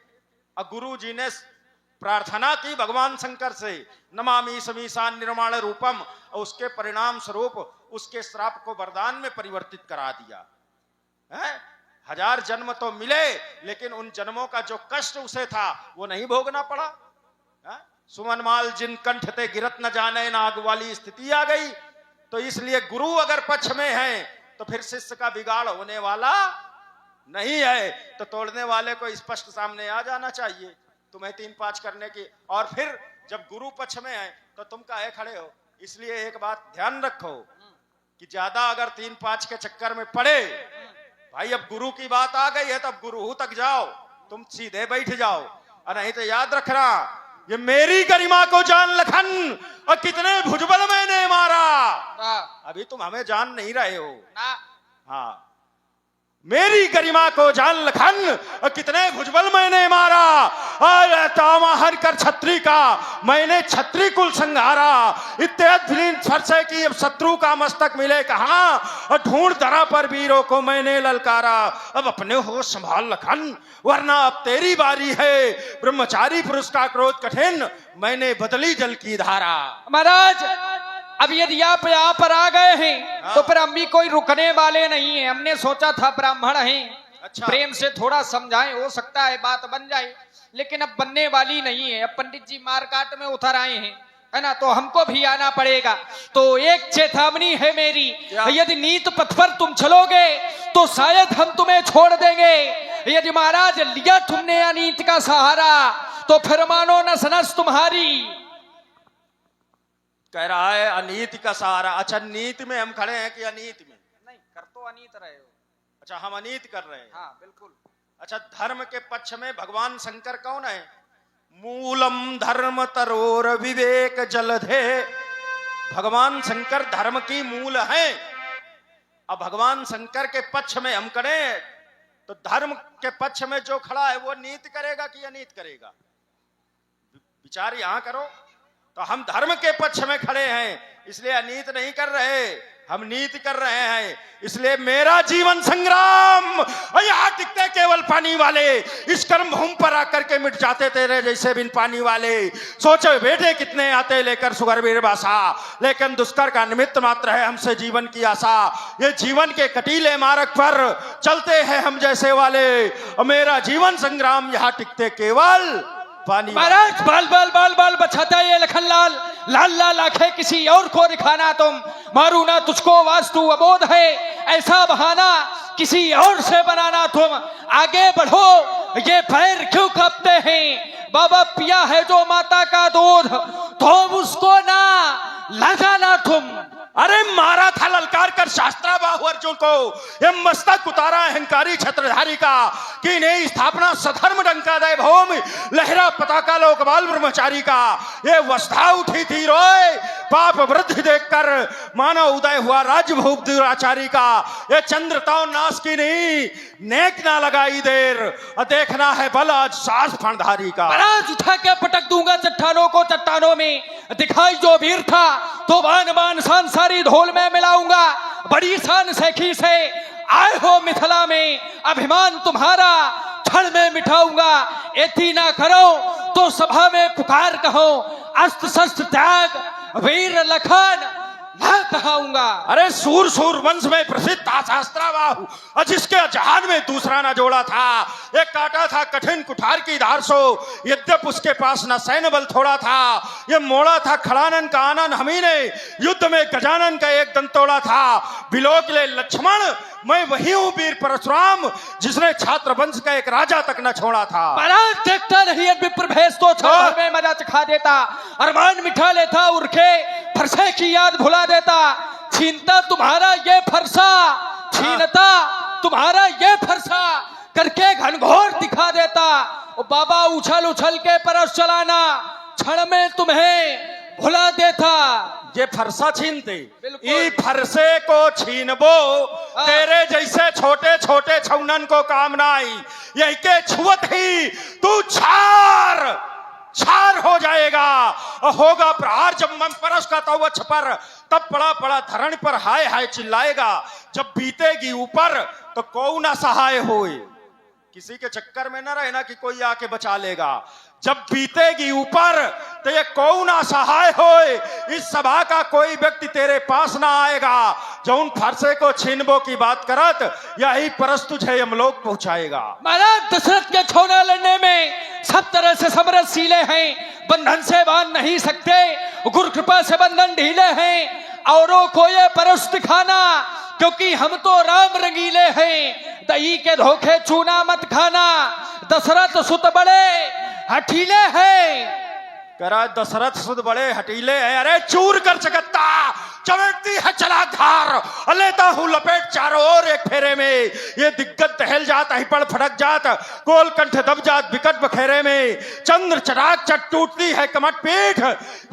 और गुरु जी ने प्रार्थना की भगवान शंकर से, नमामि समीशान निर्माण रूपम, और उसके परिणाम स्वरूप उसके श्राप को वरदान में परिवर्तित करा दिया है। 1000 जन्म तो मिले, लेकिन उन जन्मों का जो कष्ट उसे था वो नहीं भोगना पड़ा। सुमनमाल जिन कंठ ते गिरत न जाने, नाग वाली स्थिति आ गई। तो इसलिए गुरु अगर पक्ष में है तो फिर शिष्य का बिगाड़ होने वाला नहीं है। तो तोड़ने वाले को स्पष्ट सामने आ जाना चाहिए तुम्हें 3-5 करने की। और फिर जब गुरु पक्ष में है तो तुम काहे खड़े हो? इसलिए एक बात ध्यान रखो कि ज्यादा अगर 3-5 के चक्कर में पड़े, भाई अब गुरु की बात आ गई है तब गुरु तक जाओ, तुम सीधे बैठ जाओ। और नहीं तो याद रखना, ये मेरी गरिमा को जान लखन और कितने भुजबल मैंने मारा। अभी तुम हमें जान नहीं रहे हो ना। हाँ, मेरी गरिमा को जान लखन और कितने भुजबल मैंने मारा, और तामाहर कर छत्री का मैंने छत्री कुल संहारा। इत्यादि सरसे की अब शत्रु का मस्तक मिले कहां, और ढूंढ धरा पर वीरों को मैंने ललकारा। अब अपने हो संभाल लखन, वरना अब तेरी बारी है। ब्रह्मचारी पुरुष का क्रोध कठिन, मैंने बदली जल की धारा। महाराज, अब यदि आप यहाँ पर आ गए हैं तो फिर हम भी कोई रुकने वाले नहीं है। हमने सोचा था ब्राह्मण हैं, अच्छा, प्रेम से थोड़ा समझाएं, हो सकता है बात बन जाए, लेकिन अब बनने वाली नहीं है। अब पंडित जी मार काट में उतर आए हैं, है ना, तो हमको भी आना पड़ेगा। तो एक चेतावनी है मेरी, क्या? यदि नीत पथ पर तुम चलोगे तो शायद हम तुम्हें छोड़ देंगे। यदि महाराज लिया तुमने अनीत का सहारा तो फिर मानो नस नस तुम्हारी। कह रहा है अनीति का सहारा। अच्छा, नीति में हम खड़े हैं कि अनीति में? नहीं, कर तो अनीत रहे हो। अच्छा, हम अनीति कर रहे हैं। हाँ बिल्कुल। अच्छा, धर्म के पक्ष में भगवान शंकर कौन है? मूलम धर्म तरोर विवेक जलधे। भगवान शंकर धर्म की मूल है। अब भगवान शंकर के पक्ष में हम करें तो धर्म के पक्ष में जो खड़ा है वो नीति करेगा कि अनीति करेगा? विचार यहां करो। तो हम धर्म के पक्ष में खड़े हैं, इसलिए अनीत नहीं कर रहे, हम नीति कर रहे हैं। इसलिए मेरा जीवन संग्राम यहाँ टिकते केवल पानी वाले, इस कर्म भूमि पर आकर के मिट जाते तेरे जैसे बिन पानी वाले। सोचो बेटे कितने आते लेकर सुगर वीर बासा, लेकिन दुष्कर का निमित्त मात्र है हमसे जीवन की आशा। ये जीवन के कटीले मार्ग पर चलते हैं हम जैसे वाले, और मेरा जीवन संग्राम यहाँ टिकते केवल पानी। महाराज बाल बाल बाल बाल बचाता ये लखन लाल, लाल लाल आंखें किसी और को दिखाना तुम, मारू ना तुझको वास्तु अबोध है, ऐसा बहाना किसी और से बनाना तुम। आगे बढ़ो, ये पैर क्यों कांपते हैं? बाबा पिया है जो माता का दूध, तो उसको ना लगाना तुम। अरे मारा था ललकार कर शास्त्रा बाहु अर्जुन को, ये मस्तक उतारा अहंकारी छत्रधारी का, कि नहीं स्थापना सधर्म डंका दे भौम, लहरा पताका लोकपाल ब्रह्मचारी का। ये वस्ता उठी थी रोए पाप वृद्धि देखकर, मानव उदय हुआ राजभूप दुराचारी का। ये चंद्रताओ नाश की नहीं, नेक ना लगाई देर, देखना है बल आज सास फणधारी का। महाराज उठा के पटक दूंगा चट्टानों को चट्टानों में, दिखाई जो वीर था तो बान बान शान सारी धोल में मिलाऊंगा। बड़ी शान सैखी से आए हो मिथिला में, अभिमान तुम्हारा क्षण में मिटाऊंगा। एती ना करो तो सभा में पुकार कहो, अस्त्र शस्त्र त्याग वीर लखन ना कहाऊंगा। अरे सूर सूर वंश में प्रसिद्ध था शास्त्राबाहु, और जिसके जहान में दूसरा ना जोड़ा था। एक काटा था कठिन कुठार की धार सो, यद्यप उसके पास ना सैन्य बल थोड़ा था। ये मोड़ा था खड़ानन का आनंद हमी ने, युद्ध में गजानन का एक दंतोड़ा था। बिलोक ले लक्ष्मण मैं वही हूँ वीर परशुराम, जिसने छात्र वंश का एक राजा तक न छोड़ा था। महाराज देखता नहीं विप्र भेष तो छल में मजा चखा देता, अरमान मिठा लेता उर्खे फरसे की याद भुला देता। छीनता तुम्हारा ये फरसा, छीनता तुम्हारा ये फरसा, करके घनघोर दिखा देता। ओ बाबा उछल उछल के परस चलाना, क्षण में तुम्हें भुला देता। ये फरसा छीनते, बिल्कुल। ई फरसे को छीनबो, तेरे जैसे छोटे छोटे छौनन को काम ना आई। यही के छुअत ही तू छार छार हो जाएगा, और होगा प्रहार जब मन परस का तवा छपर, तब पड़ा पड़ा धरण पर हाय हाय चिल्लाएगा। जब बीतेगी ऊपर तो कौ ना सहाय होए, किसी के चक्कर में ना रहना कि कोई आके बचा लेगा। जब बीतेगी ऊपर तो ये कौन असहाय होए, इस सभा का कोई व्यक्ति तेरे पास ना आएगा। जो उन फरसे को छीनबो की बात करत, यही परस तुझे यमलोक पहुंचाएगा। महाराज दशरथ के छोना लड़ने में सब तरह से समरसशीले हैं, बंधन से बांध नहीं सकते, गुरु कृपा से बंधन ढीले हैं। औरों को ये परस दिखाना, क्योंकि हम तो राम रंगीले हैं, दही के धोखे चूना मत खाना। दशरथ सुत बड़े हठीले हैं, करा दशरथ सुत बड़े हटीले हैं। अरे चूर कर चकत्ता चमकती है चला धार, लेता हूं लपेट चारों ओर एक फेरे में। ये दिग्गज टहल जात अहिपड़ फटक जात, कोल कंठ दब जात विकट बखेरे में। चंद्र चराग चट टूटती है कमट पीठ,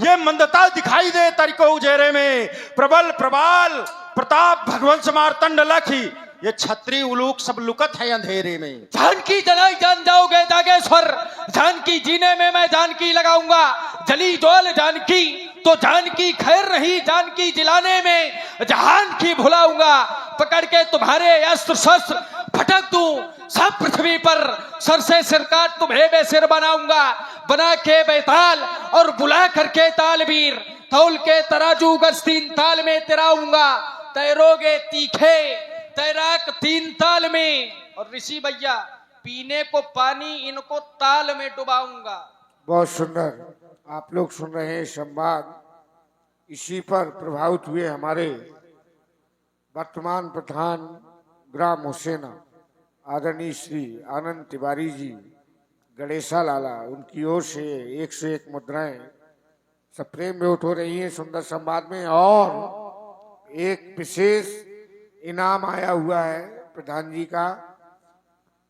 ये मंदता दिखाई दे तरीको उजेरे में। प्रबल प्रबाल प्रताप भगवंत मारतंड लखी, ये छत्री उलूक सब लुकत है अंधेरे में। जानकी जलाई जान जाओगे जागेश्वर, जानकी जीने में मैं जानकी लगाऊंगा। जली जोल जानकी तो जानकी खैर नहीं, जानकी जिलाने में जहान की भुलाऊंगा। पकड़ के तुम्हारे अस्त्र शस्त्र फटक दूं सब पृथ्वी पर, सर से सिर काट तुम्हें बेसिर बनाऊंगा। बना के बेताल और बुला करके तालवीर, तौल के तराजू गज 3 ताल में तिराऊंगा। तैरोगे तीखे तैराक 3 ताल में, और ऋषि भैया पीने को पानी इनको ताल में डुबाऊंगा। बहुत सुंदर आप लोग सुन रहे हैं संवाद। इसी पर प्रभावित हुए हमारे वर्तमान प्रधान ग्राम हुसैना आदरणीय श्री आनंद तिवारी जी गणेशा लाला, उनकी ओर से 101 मुद्राएं सब प्रेम में हो रही हैं सुंदर संवाद में। और एक विशेष इनाम आया हुआ है प्रधान जी का,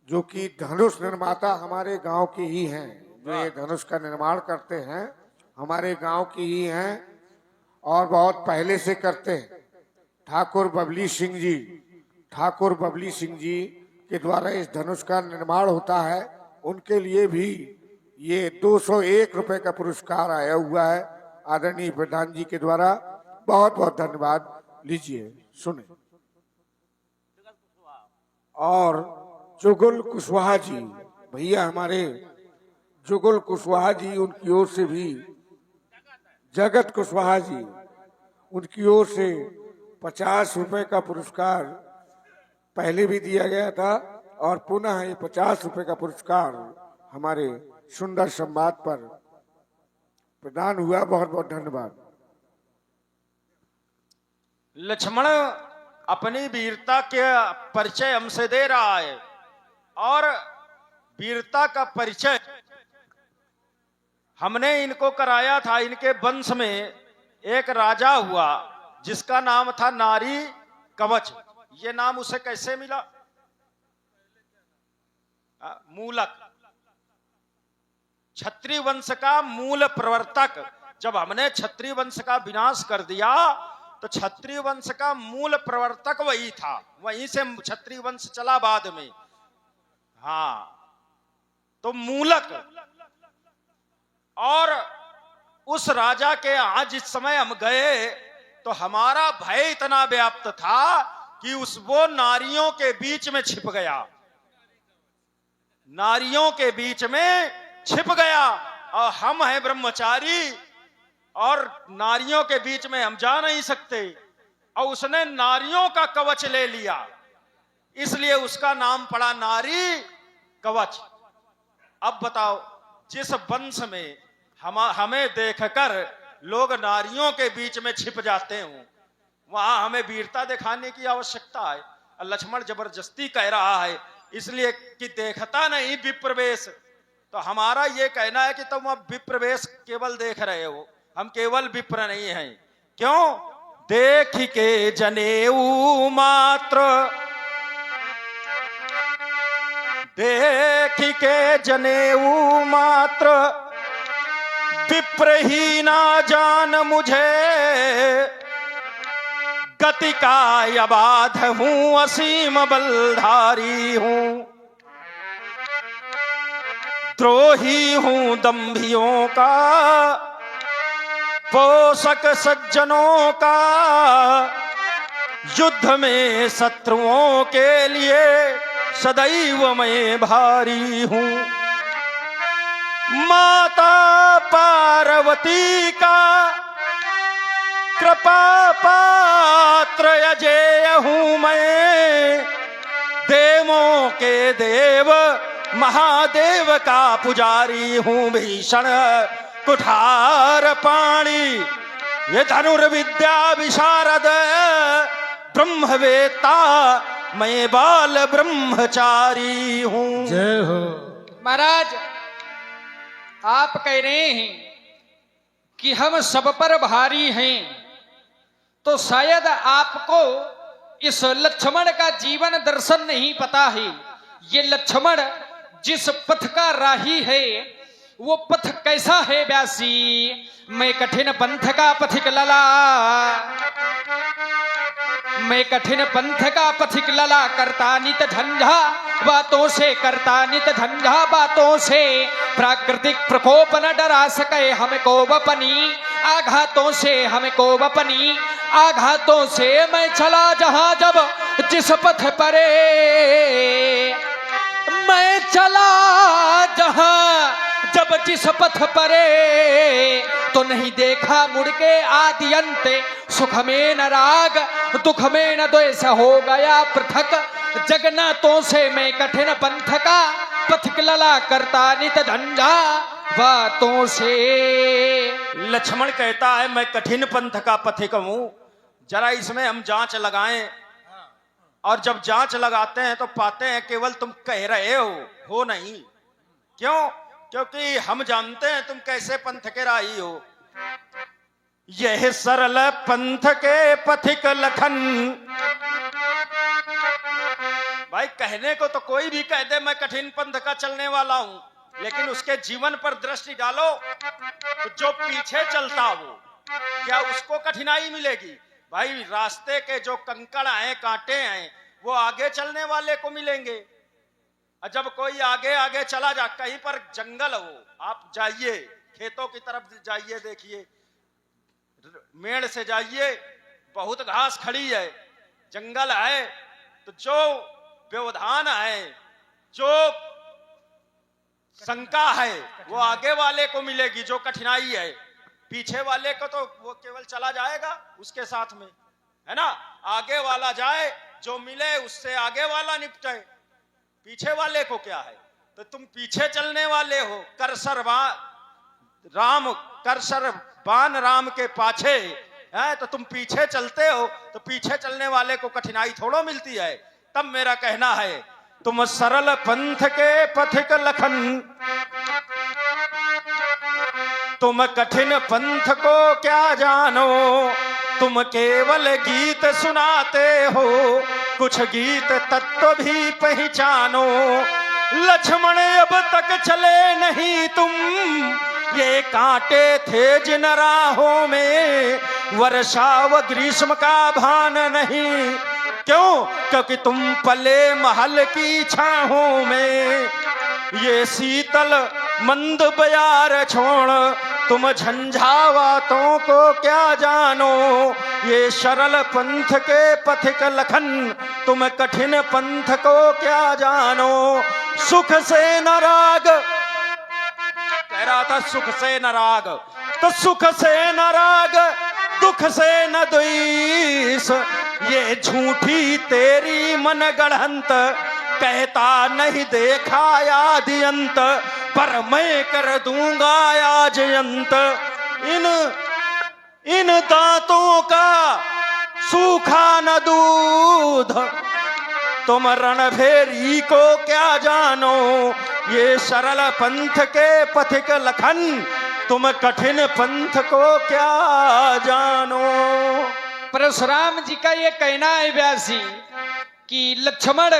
जो कि धनुष निर्माता हमारे गांव के ही हैं। जो ये धनुष का निर्माण करते हैं हमारे गांव के ही हैं और बहुत पहले से करते हैं। ठाकुर बबली सिंह जी के द्वारा इस धनुष का निर्माण होता है। उनके लिए भी ये 201 रुपए का पुरस्कार आया हुआ है आदरणीय प्रधान जी के द्वारा। बहुत बहुत धन्यवाद। लीजिए सुने। और जुगल कुशवाहा जी, भैया हमारे जुगल कुशवाहा जी, उनकी ओर से भी जगत कुशवाहा जी, उनकी ओर से 50 रुपए का पुरस्कार पहले भी दिया गया था और पुनः ये 50 रुपए का पुरस्कार हमारे सुंदर संवाद पर प्रदान हुआ। बहुत बहुत धन्यवाद। लक्ष्मण अपनी वीरता के परिचय हमसे दे रहा है और वीरता का परिचय हमने इनको कराया था। इनके वंश में एक राजा हुआ जिसका नाम था नारी कवच। ये नाम उसे कैसे मिला? मूलक, क्षत्रिय वंश का मूल प्रवर्तक। जब हमने क्षत्रिय वंश का विनाश कर दिया तो क्षत्रिय वंश का मूल प्रवर्तक वही था, वहीं से क्षत्रिय वंश चला बाद में। हाँ, तो मूलक। और उस राजा के यहां जिस समय हम गए तो हमारा भय इतना व्याप्त था कि वो नारियों के बीच में छिप गया, नारियों के बीच में छिप गया। और हम हैं ब्रह्मचारी और नारियों के बीच में हम जा नहीं सकते, और उसने नारियों का कवच ले लिया, इसलिए उसका नाम पड़ा नारी कवच। अब बताओ, जिस वंश में हमें देखकर लोग नारियों के बीच में छिप जाते हो, वहां हमें वीरता दिखाने की आवश्यकता है। लक्ष्मण जबरदस्ती कह रहा है इसलिए कि देखता नहीं विप्रवेश। तो हमारा ये कहना है कि तुम अब विप्रवेश केवल देख रहे हो, हम केवल विप्र नहीं हैं। क्यों? देख के जनेऊ मात्र, देख के जनेऊ मात्र, विप्र ही ना जान मुझे, गति का अबाध हूं, असीम बलधारी हूं, द्रोही हूं दंभियों का, पोषक सज्जनों का, युद्ध में शत्रुओं के लिए सदैव मैं भारी हूं, माता पार्वती का कृपा पात्र अजेय हूं मैं, देवों के देव महादेव का पुजारी हूं, भीषण कुठार पाणी, ये धनुर्विद्या विशारद ब्रह्मवेत्ता, मैं बाल ब्रह्मचारी हूं। जय हो। महाराज, आप कह रहे हैं कि हम सब पर भारी हैं, तो शायद आपको इस लक्ष्मण का जीवन दर्शन नहीं पता है। ये लक्ष्मण जिस पथ का राही है वो पथ कैसा है व्यासी? मैं कठिन पंथ का पथिक लला, मैं कठिन पंथ का पथिक लला, करता नित झंझा बातों से, करता नित झंझा बातों से, प्राकृतिक प्रकोप न डरा सके हमको वपनी, आघातों से हमको वपनी, आघातों से मैं चला जहां जब जिस पथ परे, मैं चला जहां जब जिस पथ परे, तो नहीं देखा मुड़ के आदि अंत, सुख में न राग दुख में न द्वेष, हो गया पृथक जगन्नाथों से, मैं कठिन पंथ का पथिक लला, करता नित झंझा बातों से। लक्ष्मण कहता है मैं कठिन पंथ का पथिक हूं, जरा इसमें हम जांच लगाएं। और जब जांच लगाते हैं तो पाते हैं केवल तुम कह रहे हो नहीं। क्यों? क्योंकि हम जानते हैं तुम कैसे पंथ के राही हो। यह सरल पंथ के पथिक लखन। भाई कहने को तो कोई भी कह दे मैं कठिन पंथ का चलने वाला हूं, लेकिन उसके जीवन पर दृष्टि डालो तो जो पीछे चलता हो क्या उसको कठिनाई मिलेगी? भाई रास्ते के जो कंकड़ हैं, कांटे हैं, वो आगे चलने वाले को मिलेंगे। और जब कोई आगे आगे चला जा, कहीं पर जंगल हो, आप जाइए खेतों की तरफ जाइए, देखिए मेड़ से जाइए, बहुत घास खड़ी है, जंगल है, तो जो व्यवधान है, जो शंका है, वो आगे वाले को मिलेगी। जो कठिनाई है पीछे वाले को तो वो केवल चला जाएगा उसके साथ में, है ना। आगे वाला जाए, जो मिले उससे आगे वाला निपटे, पीछे वाले को क्या है। तो तुम पीछे चलने वाले हो, करसर बान राम के पाछे है, तो तुम पीछे चलते हो, तो पीछे चलने वाले को कठिनाई थोड़ो मिलती है। तब मेरा कहना है तुम सरल पंथ के पथिक लखन, तुम कठिन पंथ को क्या जानो, तुम केवल गीत सुनाते हो, कुछ गीत तत्व भी पहचानो। लक्ष्मण अब तक चले नहीं तुम, ये कांटे थे जिन राहों में, वर्षा व ग्रीष्म का भान नहीं। क्यों? क्योंकि तुम पले महल की छाहों में, ये शीतल मंद बयार छोड़, तुम झंझावातों को क्या जानो। ये सरल पंथ के पथिक लखन, तुम कठिन पंथ को क्या जानो। सुख से न राग, कह रहा था सुख से न राग, तो सुख से न राग, दुख से न द्वेष, ये झूठी तेरी मन गढ़ंत, कहता नहीं देखा आदि अंत, पर मैं कर दूंगा आज अंत। इन दांतों का सूखा न दूध, तुम रणभेरी को क्या जानो। ये सरल पंथ के पथिक लखन, तुम कठिन पंथ को क्या जानो। परशुराम जी का ये कहना है व्यासी कि लक्ष्मण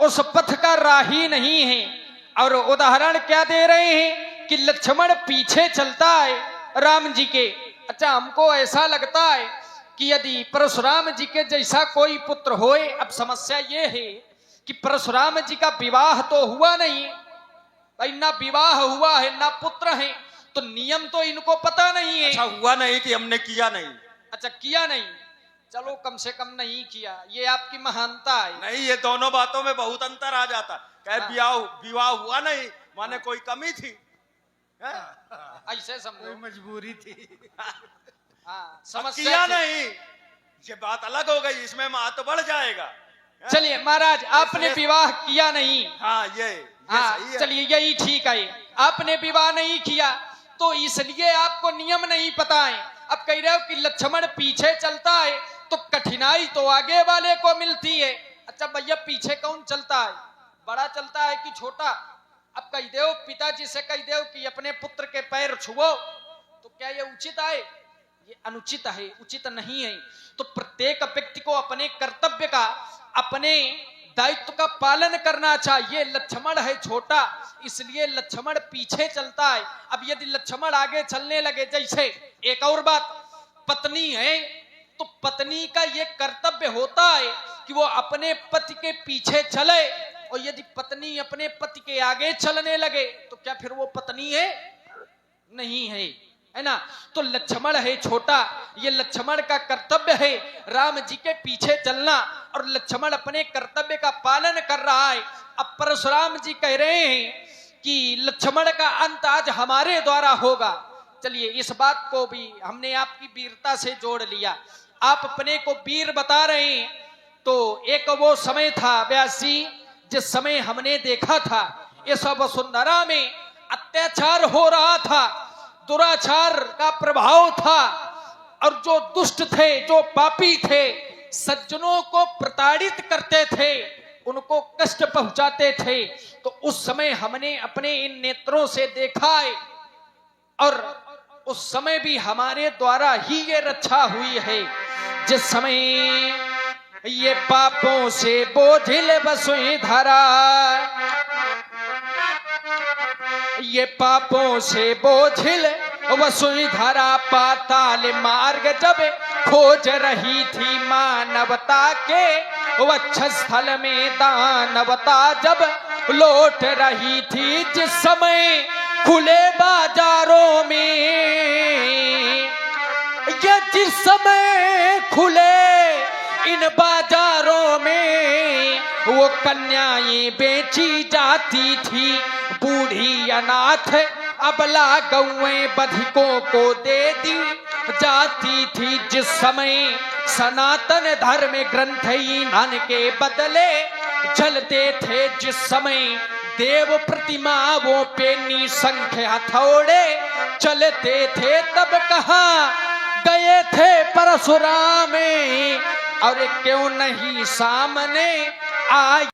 उस पथ का राही नहीं है। और उदाहरण क्या दे रहे हैं कि लक्ष्मण पीछे चलता है राम जी के। अच्छा, हमको ऐसा लगता है कि यदि परशुराम जी के जैसा कोई पुत्र होए, अब समस्या ये है कि परशुराम जी का विवाह तो हुआ नहीं भाई, ना विवाह हुआ है ना पुत्र है, तो नियम तो इनको पता नहीं है। अच्छा, हुआ नहीं कि हमने किया नहीं। अच्छा, किया नहीं, चलो कम से कम नहीं किया, ये आपकी महानता है। नहीं, ये दोनों बातों में बहुत अंतर आ जाता। कहे विवाह हुआ नहीं माने कोई कमी थी, ऐसे समझो मजबूरी थी। हाँ, समस्या किया थी। नहीं, ये बात अलग हो गई, इसमें महत्व बढ़ जाएगा। चलिए महाराज, आपने विवाह किया नहीं। हाँ, ये हाँ, सही है। चलिए यही ठीक है, आपने विवाह नहीं किया तो इसलिए आपको नियम नहीं पता है। अब कह रहे हो कि लक्ष्मण पीछे चलता है तो कठिनाई तो आगे वाले को मिलती है। अच्छा भैया, पीछे कौन चलता है, बड़ा चलता है कि छोटा? अब कह दो पिताजी से कह दो कि अपने पुत्र के पैर छुओ, तो क्या ये उचित है? ये अनुचित है, उचित नहीं है। तो प्रत्येक व्यक्ति को अपने कर्तव्य का, अपने दायित्व का पालन करना चाहिए। लक्ष्मण है छोटा, इसलिए लक्ष्मण पीछे चलता है। अब यदि लक्ष्मण आगे चलने लगे, जैसे एक और बात, पत्नी है तो पत्नी का ये कर्तव्य होता है कि वो अपने पति के पीछे चले, और यदि पत्नी अपने पति के आगे चलने लगे तो क्या फिर वो पत्नी है? नहीं है, है ना। तो लक्ष्मण है छोटा, ये लक्ष्मण का कर्तव्य है राम जी के पीछे चलना, और लक्ष्मण अपने कर्तव्य का पालन कर रहा है। अब परशुराम जी कह रहे हैं कि लक्ष्मण का अंत आज हमारे द्वारा होगा। चलिए, इस बात को भी हमने आपकी वीरता से जोड़ लिया, आप अपने को वीर बता रहे हैं। तो एक वो समय था व्यास जी, जिस समय हमने देखा था इस वसुंधरा में अत्याचार हो रहा था, दुराचार का प्रभाव था, और जो दुष्ट थे, जो पापी थे, सज्जनों को प्रताड़ित करते थे, उनको कष्ट पहुंचाते थे, तो उस समय हमने अपने इन नेत्रों से देखा है, और उस समय भी हमारे द्वारा ही ये रक्षा हुई है। जिस समय ये पापों से बोझिल वसुंधरा, ये पापों से बोझिल वसुंधरा, पाताल मार्ग जब खोज रही थी मानवता के, वक्षस्थल में दानवता जब लौट रही थी, जिस समय खुले बाजारों में, ये जिस समय खुले इन बाजारों में, वो कन्याएं बेची जाती थी, बूढ़ी अनाथ अबला गौएं बधिकों को दे दी जाती थी। जिस समय सनातन धर्म ग्रंथ ईंधन के बदले जलते थे, जिस समय देव प्रतिमाओं पे निसंख्य हथौड़े चलते थे, तब कहाँ गए थे परशुराम, और क्यों नहीं सामने आए।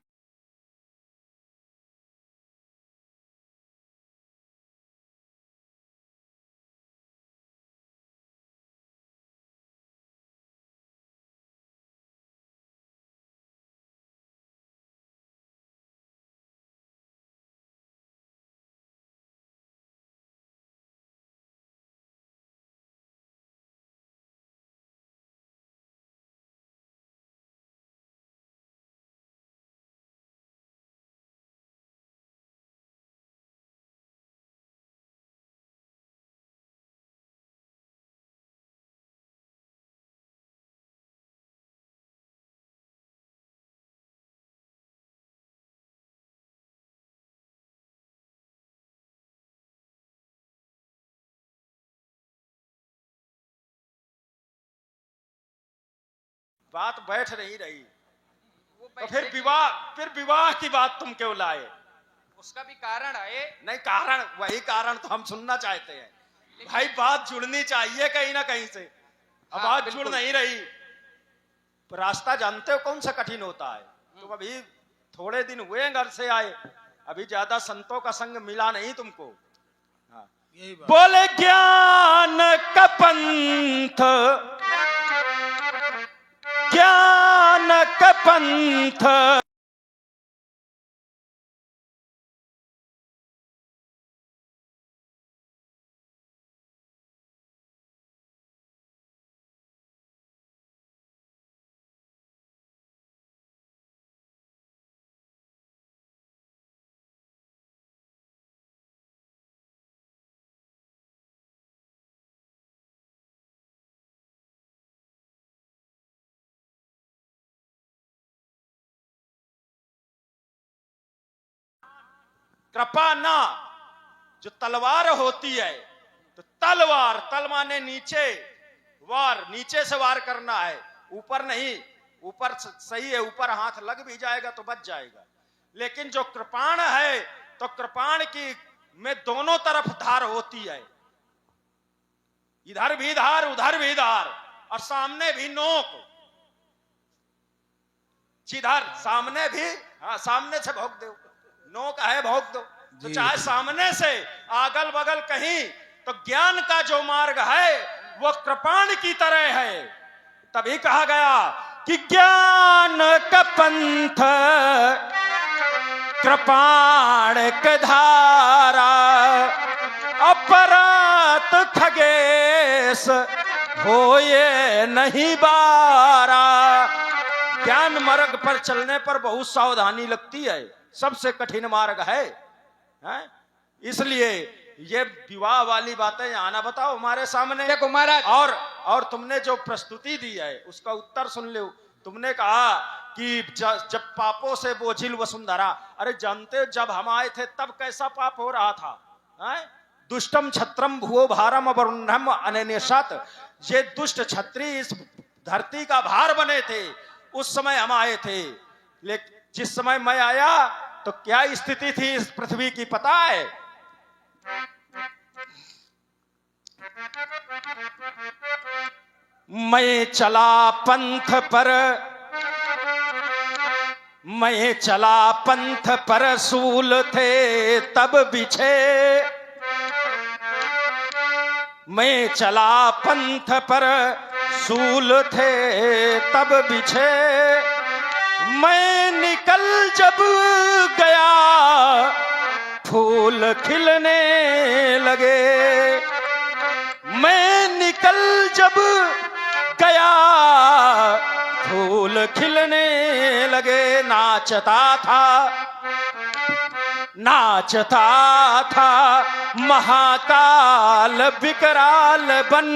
बात बैठ नहीं रही, तो फिर विवाह की बात तुम क्यों लाए? उसका भी कारण है। नहीं, कारण वही कारण तो हम सुनना चाहते हैं भाई। बात जुड़नी चाहिए कहीं ना कहीं से, अब हाँ, बात जुड़ नहीं रही। रास्ता जानते हो कौन सा कठिन होता है? तुम अभी थोड़े दिन हुए घर से आए, अभी ज्यादा संतों का संग मिला नहीं तुमको। हाँ। बोले ज्ञान का पंथ, ज्ञान का पंथ, कृपा ना। जो तलवार होती है, तो तलवार, तल माने नीचे, वार नीचे से वार करना है, ऊपर नहीं। ऊपर सही है, ऊपर हाथ लग भी जाएगा तो बच जाएगा, लेकिन जो कृपाण है, तो कृपाण की में दोनों तरफ धार होती है, इधर भी धार उधर भी धार, और सामने भी नोक, जिधर सामने भी, हाँ सामने से भोग दो, नोक है भोग दो, तो चाहे सामने से अगल बगल कहीं, तो ज्ञान का जो मार्ग है वो कृपाण की तरह है। तभी कहा गया कि ज्ञान का पंथ कृपाण का धारा, अपराध खगेश होए नहीं बारा। ज्ञान मार्ग पर चलने पर बहुत सावधानी लगती है, सबसे कठिन मार्ग है, इसलिए ये विवाह वाली बातें यहाँ ना बताओ हमारे सामने। देखो महाराज, और तुमने जो प्रस्तुति दी है उसका उत्तर सुन लो। तुमने कहा कि जब पापों से बोझिल वसुंधरा, अरे जानते हो जब हम आए थे तब कैसा पाप हो रहा था? दुष्टम छत्रम भुवो भारम अवरुणम अनन्यसात। ये दुष्ट छत्री इस धरती का भार बने थे, उस समय हम आए थे। लेकिन जिस समय मैं आया तो क्या स्थिति थी इस पृथ्वी की पता है? मैं चला पंथ पर, मैं चला पंथ पर सूल थे तब बिछे, मैं चला पंथ पर सूल थे तब बिछे, मैं निकल जब गया फूल खिलने लगे, मैं निकल जब गया फूल खिलने लगे, नाचता था महाकाल विकराल बन,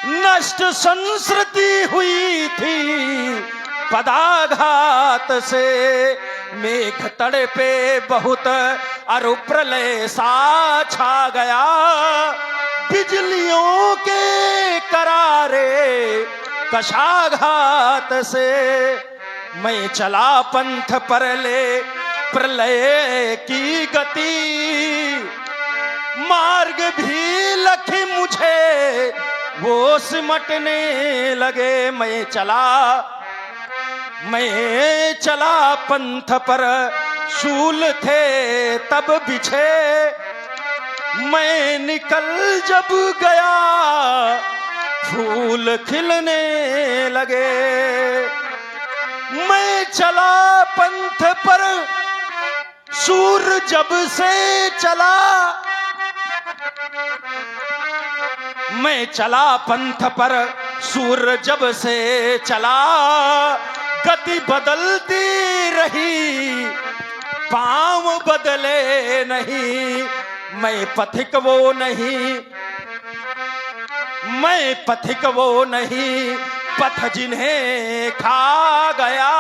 नष्ट संस्कृति हुई थी पदाघात से, मेघ तड़पे बहुत और प्रलय सा छा गया, बिजलियों के करारे कशाघात से, मैं चला पंथ पर ले प्रलय की गति, मार्ग भी लखे मुझे वो सिमटने लगे, मैं चला पंथ पर शूल थे तब बिछे, मैं निकल जब गया फूल खिलने लगे, मैं चला पंथ पर सूर जब से चला, मैं चला पंथ पर सूर जब से चला, गति बदलती रही पांव बदले नहीं, मैं पथिक वो नहीं पथ जिन्हें खा गया,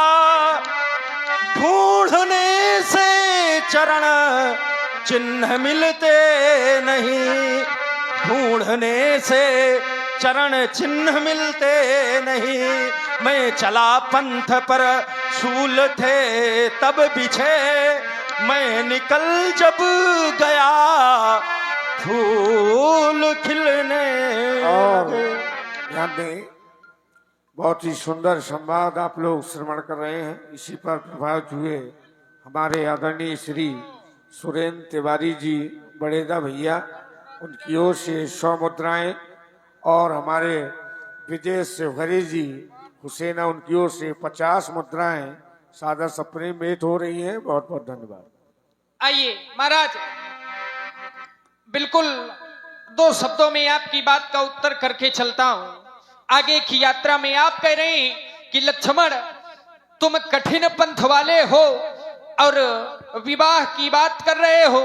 ढूंढने से चरण चिन्ह मिलते नहीं, ढूंढने से चरण चिन्ह मिलते नहीं, मैं चला पंथ पर शूल थे तब बिछे, मैं निकल जब गया फूल खिलने लगे। ध्यान दें, बहुत ही सुंदर संवाद आप लोग श्रवण कर रहे हैं। इसी पर प्रभावित हुए हमारे आदरणीय श्री सुरेंद्र तिवारी जी बड़ेदा भैया, उनकी ओर से 100 मुद्राएं, और हमारे विजय सेवघरी जी हुसैना, उनकी ओर से 50 मुद्राएं सादा सपने में हो रही हैं। बहुत बहुत धन्यवाद। आइए महाराज, बिल्कुल 2 शब्दों में आपकी बात का उत्तर करके चलता हूं। आगे की यात्रा में आप कह रहे हैं कि लक्ष्मण तुम कठिन पंथ वाले हो और विवाह की बात कर रहे हो,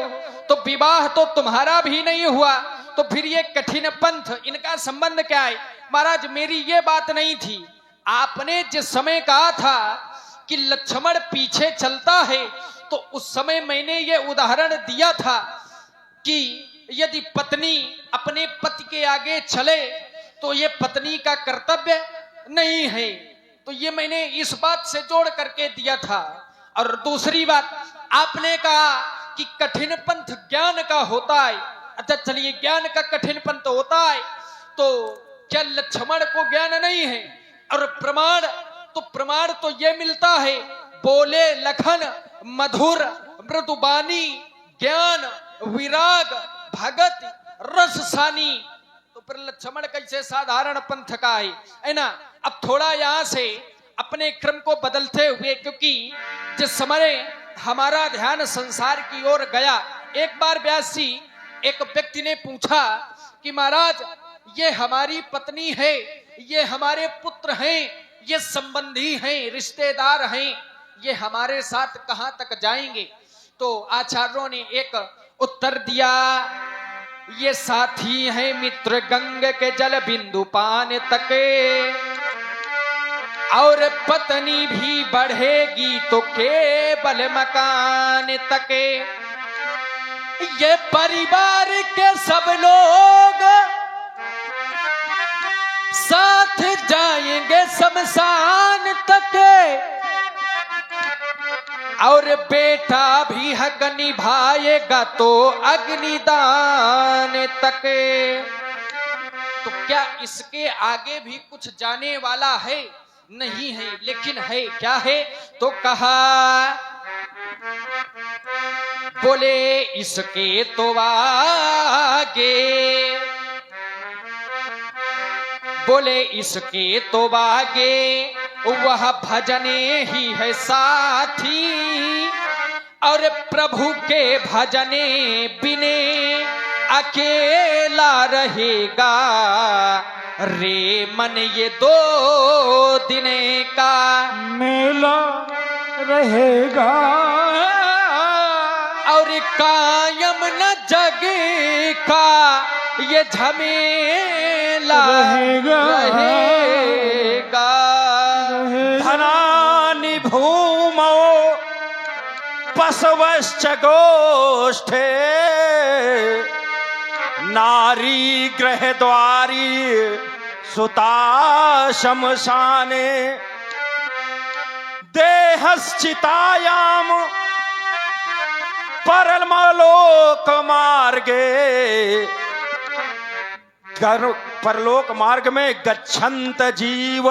तो विवाह तो तुम्हारा भी नहीं हुआ, तो फिर ये कठिन पंथ, इनका संबंध क्या है? महाराज मेरी ये बात नहीं थी, आपने जिस समय कहा था कि लक्ष्मण पीछे चलता है, तो उस समय मैंने ये उदाहरण दिया था कि यदि पत्नी अपने पति के आगे चले तो ये पत्नी का कर्तव्य नहीं है, तो ये मैंने इस बात से जोड़ करके दिया था। और दूसरी बात, आपने कहा कि कठिन पंथ ज्ञान का होता है। अच्छा चलिए, ज्ञान का कठिन पंथ होता है, तो क्या लक्ष्मण को ज्ञान नहीं है? और प्रमाण तो ये मिलता है, बोले लखन मधुर मृदुबानी, ज्ञान विराग भगत रससानी, तो फिर लक्ष्मण कैसे साधारण पंथ का है ना? अब थोड़ा यहां से अपने क्रम को बदलते हुए, क्योंकि जिस समय हमारा ध्यान संसार की ओर गया, एक बार व्यास जी एक व्यक्ति ने पूछा कि महाराज ये हमारी पत्नी है, ये हमारे पुत्र हैं, ये संबंधी हैं, रिश्तेदार हैं, ये हमारे साथ कहां तक जाएंगे? तो आचार्यों ने एक उत्तर दिया, ये साथी है मित्र गंग के जल बिंदु पान तके, और पत्नी भी बढ़ेगी तो केवल मकान तके। ये परिवार के सब लोग साथ जाएंगे शमशान तके, और बेटा भी हक निभाए जाएगा तो अग्निदान तक। तो क्या इसके आगे भी कुछ जाने वाला है? नहीं है, लेकिन है क्या है? तो कहा, बोले इसके तो आगे, बोले इसके तो आगे वह भजने ही है साथी, और प्रभु के भजने बिने अकेला रहेगा रे मन ये 2 दिन का मेला रहेगा, और कायम न जग का ये झमेला रहेगा। धनानि भूमौ पशवश्च गोष्ठे, नारी गृहद्वारी सुता शमशाने, देहश्चितायाम परलोक मार्गे, परलोक मार्ग में गच्छन्त जीव,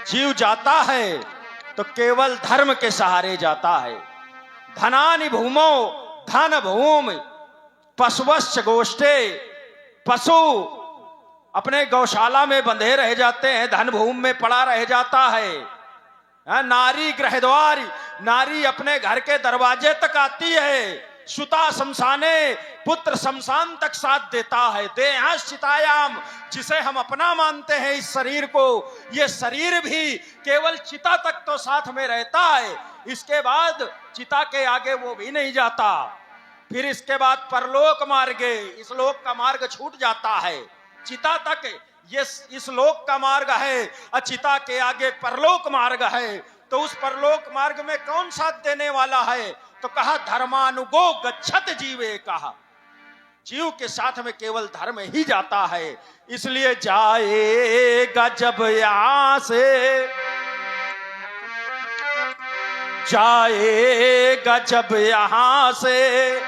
जीव जाता है तो केवल धर्म के सहारे जाता है। धनानि भूमो, धन भूमि, पशुवश्च गोष्ठे, पशु अपने गौशाला में बंधे रह जाते हैं, धन भूमि में पड़ा रह जाता है। नारी गृहद्वारी, नारी अपने घर के दरवाजे तक आती है। सुता शमशाने, पुत्र शमशान तक साथ देता है। देहश्चितायाम, जिसे हम अपना मानते हैं इस शरीर को, ये शरीर भी केवल चिता तक तो साथ में रहता है, इसके बाद चिता के आगे वो भी नहीं जाता। फिर इसके बाद परलोक मार्गे, इस लोक का मार्ग छूट जाता है, चिता तक ये इस लोक का मार्ग है, चिता के आगे परलोक मार्ग है। तो उस परलोक मार्ग में कौन साथ देने वाला है? तो कहा धर्मानुगो गच्छत जीवे, कहा जीव के साथ में केवल धर्म ही जाता है। इसलिए जाएगा जब यहां से, जाएगा जब यहां से,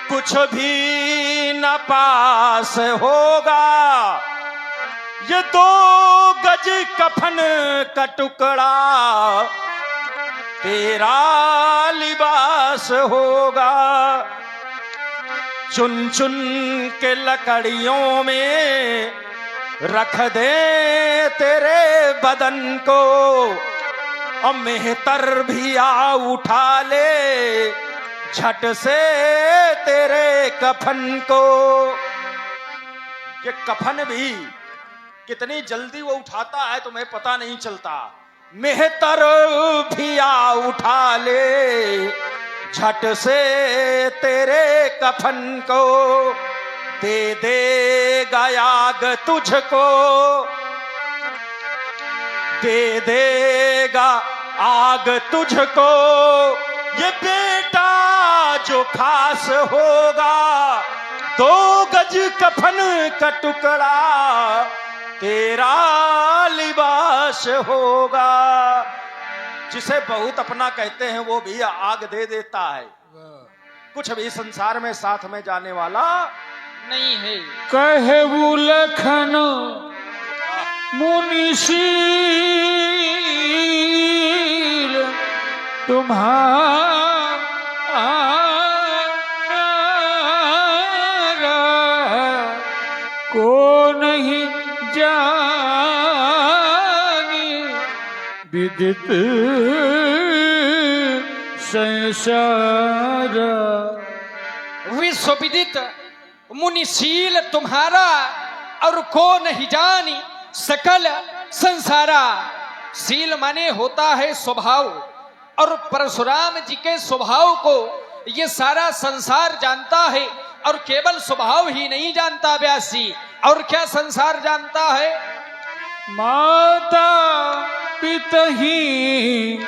कुछ भी न पास होगा, ये 2 गज कफन का टुकड़ा तेरा लिबास होगा। चुन चुन के लकड़ियों में रख दे तेरे बदन को, और मेहतर भी आ उठा ले झट से तेरे कफन को। ये कफन भी कितनी जल्दी वो उठाता है तुम्हें पता नहीं चलता। मेहतर भी आ उठा ले झट से तेरे कफन को, दे देगा आग तुझको, दे देगा आग तुझको, ये बेटा जो खास होगा। 2 गज कफन का टुकड़ा तेरा लिबास होगा। जिसे बहुत अपना कहते हैं वो भी आग दे देता है, कुछ भी संसार में साथ में जाने वाला नहीं है। कहे लखन मुनिशील तुम्हारा को नहीं जानी, विदित संसार। विश्वविदित मुनिशील तुम्हारा, और को नहीं जानी सकल संसारा। शील माने होता है स्वभाव, और परशुराम जी के स्वभाव को ये सारा संसार जानता है, और केवल स्वभाव ही नहीं जानता व्यास जी, और क्या संसार जानता है? माता पितही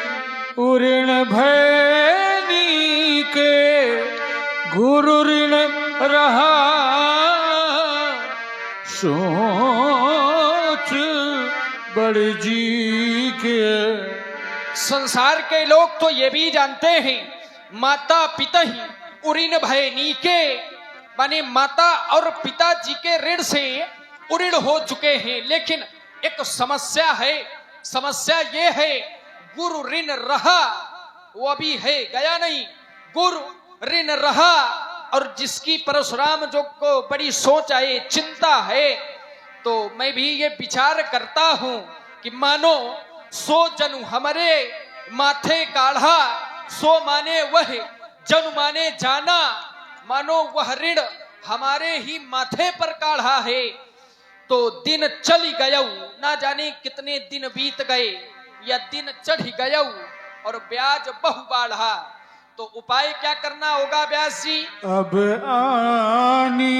उऋण भैनी के, गुरु ऋण रहा सोच बड़ जी के। संसार के लोग तो ये भी जानते हैं माता पिता ही उऋण भय नीके, माने माता और पिताजी के ऋण से उऋण हो चुके हैं। लेकिन एक समस्या है, समस्या ये है गुरु ऋण रहा, वो अभी है, गया नहीं। गुरु ऋण रहा, और जिसकी परशुराम जो को बड़ी सोच है, चिंता है, तो मैं भी ये विचार करता हूं कि मानो सो जनु हमारे माथे काढ़ा, सो माने वह जनु माने जाना, मानो वह ऋण हमारे ही माथे पर काढ़ा है। तो दिन चली गयऊ, ना जाने कितने दिन बीत गए, या दिन चढ़ गयऊ और ब्याज बहु बाढ़ा। तो उपाय क्या करना होगा व्यास जी? अब आनी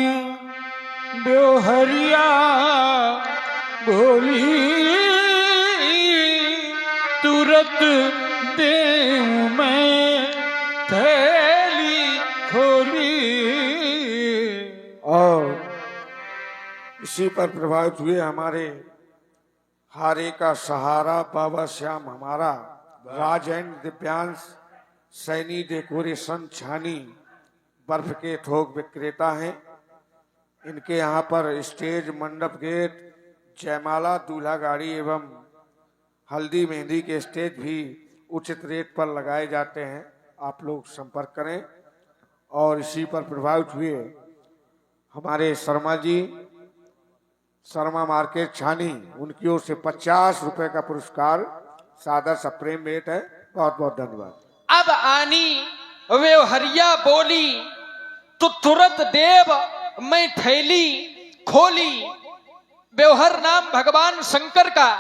ब्योहरिया बोली तुरत दे मैं थैली खोली। और इसी पर प्रभावित हुए हमारे हारे का सहारा बाबा श्याम, हमारा राजेंद्र दिव्यांश सैनी डेकोरेशन छानी बर्फ के थोक विक्रेता हैं। इनके यहाँ पर स्टेज, मंडप गेट, जयमाला, दूल्हा गाड़ी एवं हल्दी मेहंदी के स्टेज भी उचित रेट पर लगाए जाते हैं। आप लोग संपर्क करें। और इसी पर प्रभावित हुए हमारे शर्मा जी, शर्मा मार्केट छानी, उनकी ओर से 50 रुपए का पुरस्कार सादर सा प्रेम भेंट है। बहुत बहुत धन्यवाद। अब आनी व्यवहरिया बोली तो तुरंत देव मैं थैली खोली। व्यवहर नाम भगवान शंकर का,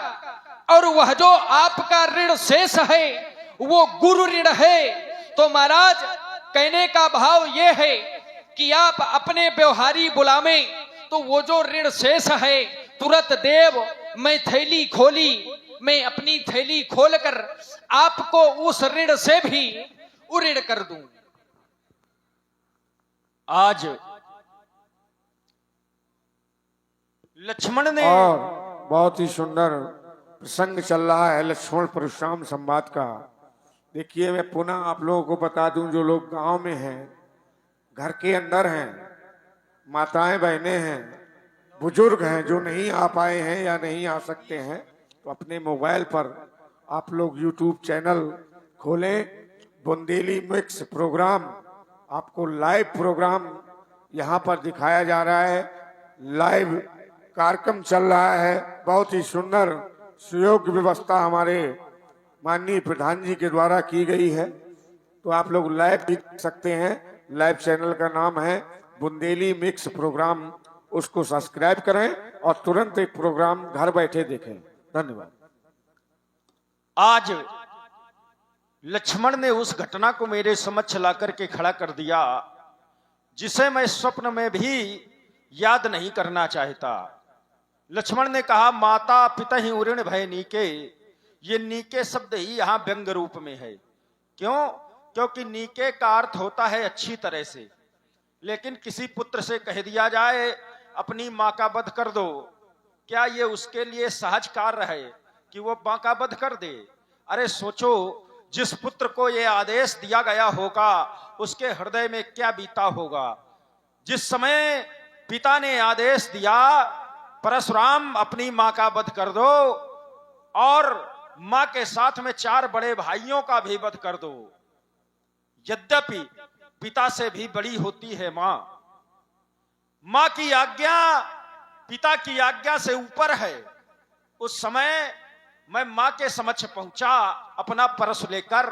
और वह जो आपका ऋण शेष है वो गुरु ऋण है। तो महाराज कहने का भाव ये है कि आप अपने व्यवहारी बुलावे तो वो जो ऋण शेष है तुरंत देव मैं थैली खोली, मैं अपनी थैली खोलकर आपको उस ऋण से भी उऋण कर दूं। आज लक्ष्मण ने, और बहुत ही सुंदर प्रसंग चल रहा है लक्ष्मण परशुराम संवाद का। देखिए, मैं पुनः आप लोगों को बता दूं, जो लोग गांव में हैं, घर के अंदर हैं, माताएं बहनें हैं, बुजुर्ग हैं, जो नहीं आ पाए हैं या नहीं आ सकते हैं, तो अपने मोबाइल पर आप लोग YouTube चैनल खोलें। बुंदेली मिक्स प्रोग्राम, आपको लाइव प्रोग्राम यहाँ पर दिखाया जा रहा है। लाइव कार्यक्रम चल रहा है। बहुत ही सुंदर सुयोग्य व्यवस्था हमारे माननीय प्रधान जी के द्वारा की गई है। तो आप लोग लाइव देख सकते हैं। लाइव चैनल का नाम है बुंदेली मिक्स प्रोग्राम। उसको सब्सक्राइब करें और तुरंत एक प्रोग्राम घर बैठे देखें। धन्यवाद। आज लक्ष्मण ने उस घटना को मेरे समक्ष लाकर के खड़ा कर दिया जिसे मैं स्वप्न में भी याद नहीं करना चाहता। लक्ष्मण ने कहा, माता पिता ही उऋण भय नीके। ये नीके शब्द ही यहां व्यंग रूप में है। क्यों? क्योंकि नीके का अर्थ होता है अच्छी तरह से। लेकिन किसी पुत्र से कह दिया जाए अपनी मां का वध कर दो, क्या ये उसके लिए सहज कार्य है कि वो मां का वध कर दे? अरे सोचो, जिस पुत्र को ये आदेश दिया गया होगा उसके हृदय में क्या बीता होगा। जिस समय पिता ने आदेश दिया परशुराम अपनी मां का वध कर दो और मां के साथ में 4 बड़े भाइयों का भी वध कर दो, यद्यपि पिता से भी बड़ी होती है मां। मां की आज्ञा पिता की आज्ञा से ऊपर है। उस समय मैं मां के समक्ष पहुंचा अपना परस लेकर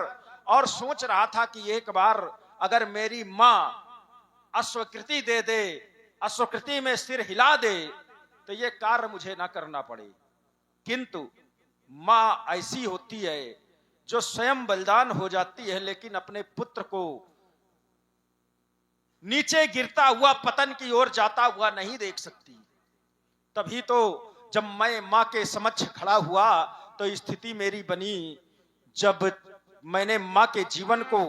और सोच रहा था कि एक बार अगर मेरी मां अस्वीकृति दे दे, अस्वीकृति में सिर हिला दे, तो ये कार्य मुझे ना करना पड़े। किंतु मां ऐसी होती है जो स्वयं बलिदान हो जाती है, लेकिन अपने पुत्र को नीचे गिरता हुआ पतन की ओर जाता हुआ नहीं देख सकती। तभी तो जब मैं मां के समक्ष खड़ा हुआ तो स्थिति मेरी बनी। जब मैंने मां के जीवन को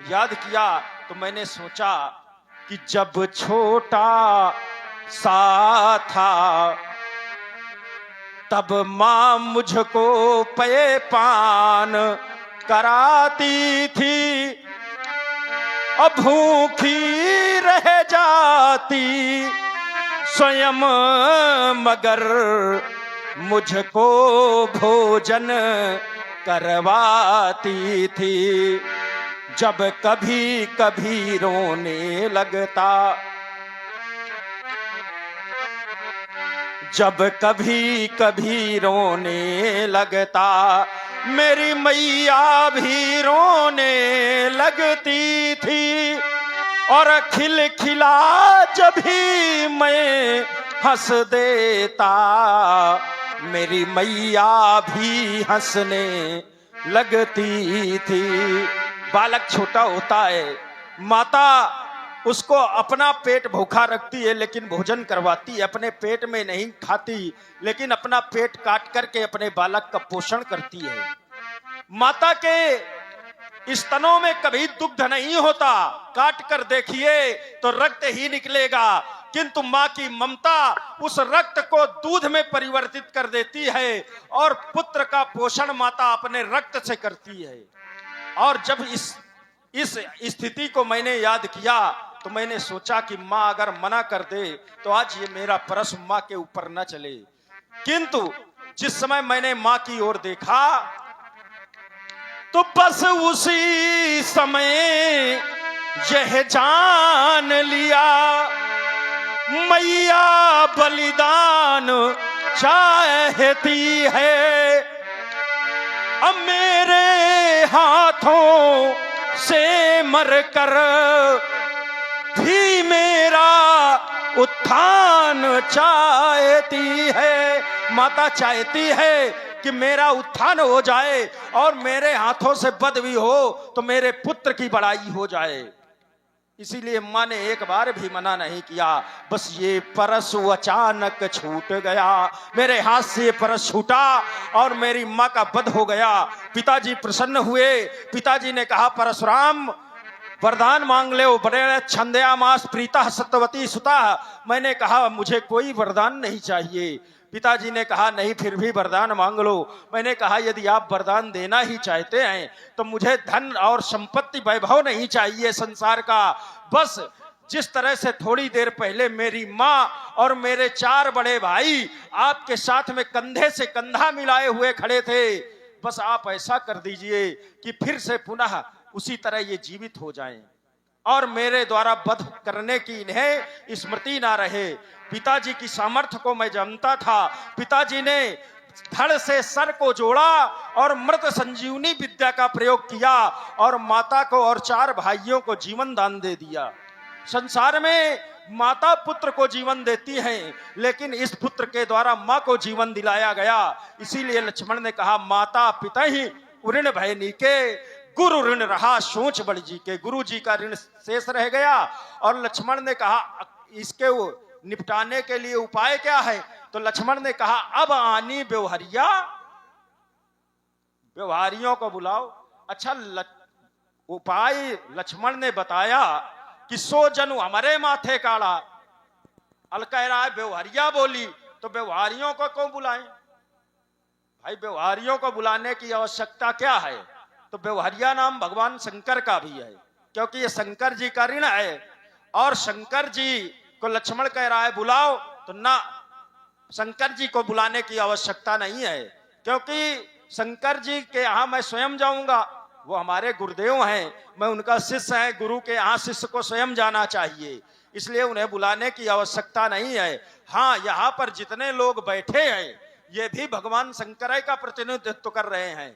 याद किया तो मैंने सोचा कि जब छोटा सा था तब मां मुझको पे पान कराती थी, अब भूखी रह जाती स्वयं, मगर मुझको भोजन करवाती थी। जब कभी कभी रोने लगता, जब कभी कभी रोने लगता, मेरी मैया भी रोने लगती थी। और खिलखिला जब भी मैं हंस देता, मेरी मैया भी हंसने लगती थी। बालक छोटा होता है, माता उसको अपना पेट भूखा रखती है लेकिन भोजन करवाती है, अपने पेट में नहीं खाती लेकिन अपना पेट काट करके अपने बालक का पोषण करती है। माता के स्तनों में कभी दुग्ध नहीं होता, काट कर देखिए तो रक्त ही निकलेगा, किंतु माँ की ममता उस रक्त को दूध में परिवर्तित कर देती है और पुत्र का पोषण माता अपने रक्त से करती है। और जब इस स्थिति को मैंने याद किया तो मैंने सोचा कि माँ अगर मना कर दे तो आज ये मेरा परस माँ के ऊपर न चले। किंतु जिस समय मैंने माँ की ओर देखा तो बस उसी समय यह जान लिया, मैया बलिदान चाहती है। अब मेरे हाथों से मरकर भी मेरा उत्थान चाहती है। माता चाहती है कि मेरा उत्थान हो जाए और मेरे हाथों से वध भी हो तो मेरे पुत्र की बड़ाई हो जाए। इसीलिए माँ ने एक बार भी मना नहीं किया। बस ये परस अचानक छूट गया, मेरे हाथ से ये परस छूटा और मेरी माँ का वध हो गया। पिताजी प्रसन्न हुए। पिताजी ने कहा, परशुराम वरदान मांग ले, बड़े छंदयामास प्रीता सत्यवती सुता। मैंने कहा मुझे कोई वरदान नहीं चाहिए। पिताजी ने कहा नहीं, फिर भी वरदान मांग लो। मैंने कहा यदि आप वरदान देना ही चाहते हैं तो मुझे धन और संपत्ति वैभव नहीं चाहिए संसार का। बस जिस तरह से थोड़ी देर पहले मेरी माँ और मेरे 4 बड़े भाई आपके साथ में कंधे से कंधा मिलाए हुए खड़े थे, बस आप ऐसा कर दीजिए कि फिर से पुनः उसी तरह ये जीवित हो जाएं और मेरे द्वारा वध करने की इन्हें स्मृति ना रहे। पिताजी की सामर्थ्य को मैं जानता था। पिताजी ने धड़ से सर को जोड़ा और मृत संजीवनी विद्या का प्रयोग किया और माता को और 4 भाइयों को जीवन दान दे दिया। संसार में माता पुत्र को जीवन देती है, लेकिन इस पुत्र के द्वारा माँ को जीवन दिलाया गया। इसीलिए लक्ष्मण ने कहा, माता पिता ही ऋण भय के, गुरु ऋण रहा सोच बड़ जी के। गुरु जी का ऋण शेष रह गया। और लक्ष्मण ने कहा इसके निपटाने के लिए उपाय क्या है? तो लक्ष्मण ने कहा अब आनी व्यवहारिया, व्यवहारियों को बुलाओ। अच्छा, उपाय लक्ष्मण ने बताया कि 100 जनु हमारे माथे काड़ा। अल कह रहा है व्यवहारिया बोली तो व्यवहारियों को क्यों बुलाएं? भाई व्यवहारियों को बुलाने की आवश्यकता क्या है? तो व्यवहारिया नाम भगवान शंकर का भी है, क्योंकि ये शंकर जी का ऋण है। और शंकर जी को लक्ष्मण कह रहा है बुलाओ, तो ना, शंकर जी को बुलाने की आवश्यकता नहीं है, क्योंकि शंकर जी के यहाँ मैं स्वयं जाऊंगा। वो हमारे गुरुदेव हैं, मैं उनका शिष्य है। गुरु के यहाँ शिष्य को स्वयं जाना चाहिए, इसलिए उन्हें बुलाने की आवश्यकता नहीं है। हाँ, यहाँ पर जितने लोग बैठे हैं ये भी भगवान शंकर का प्रतिनिधित्व कर रहे हैं।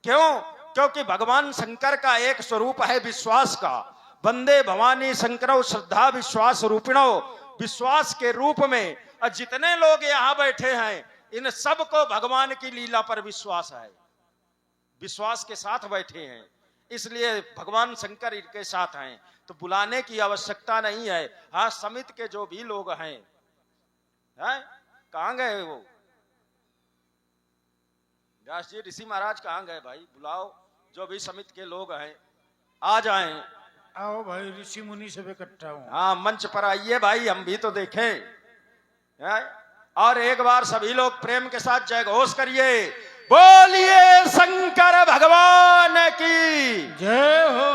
क्यों? क्योंकि भगवान शंकर का एक स्वरूप है विश्वास का। वंदे भवानी शंकरौ श्रद्धा विश्वास रूपिणो। विश्वास के रूप में जितने लोग यहाँ बैठे हैं इन सबको भगवान की लीला पर विश्वास है, विश्वास के साथ बैठे हैं, इसलिए भगवान शंकर इनके साथ हैं। तो बुलाने की आवश्यकता नहीं है। हाँ, समिति के जो भी लोग हैं, कहाँ गए वो? व्यास जी, ऋषि महाराज कहाँ गए भाई? बुलाओ, जो भी समिति के लोग हैं आ जाएं। आओ भाई, ऋषि मुनि सब इकट्ठा हो। हाँ, मंच पर आइए भाई, हम भी तो देखें। और एक बार सभी लोग प्रेम के साथ जय घोष करिए, बोलिए शंकर भगवान की जय हो।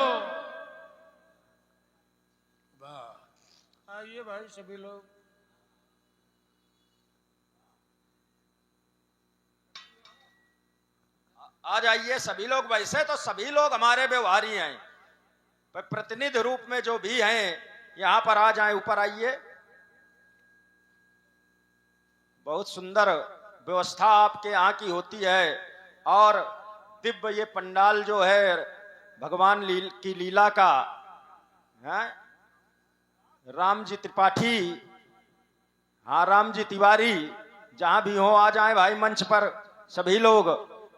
जाइए भाई सभी लोग। आ जाइए सभी लोग। वैसे तो सभी लोग हमारे व्यवहारी हैं, पर प्रतिनिधि रूप में जो भी हैं यहां पर आ जाएं, ऊपर आइए। बहुत सुंदर व्यवस्था आपके यहाँ की होती है, और दिव्य ये पंडाल जो है भगवान की लीला का है। राम जी त्रिपाठी, हाँ राम जी तिवारी, जहां भी हो आ जाएं भाई मंच पर सभी लोग।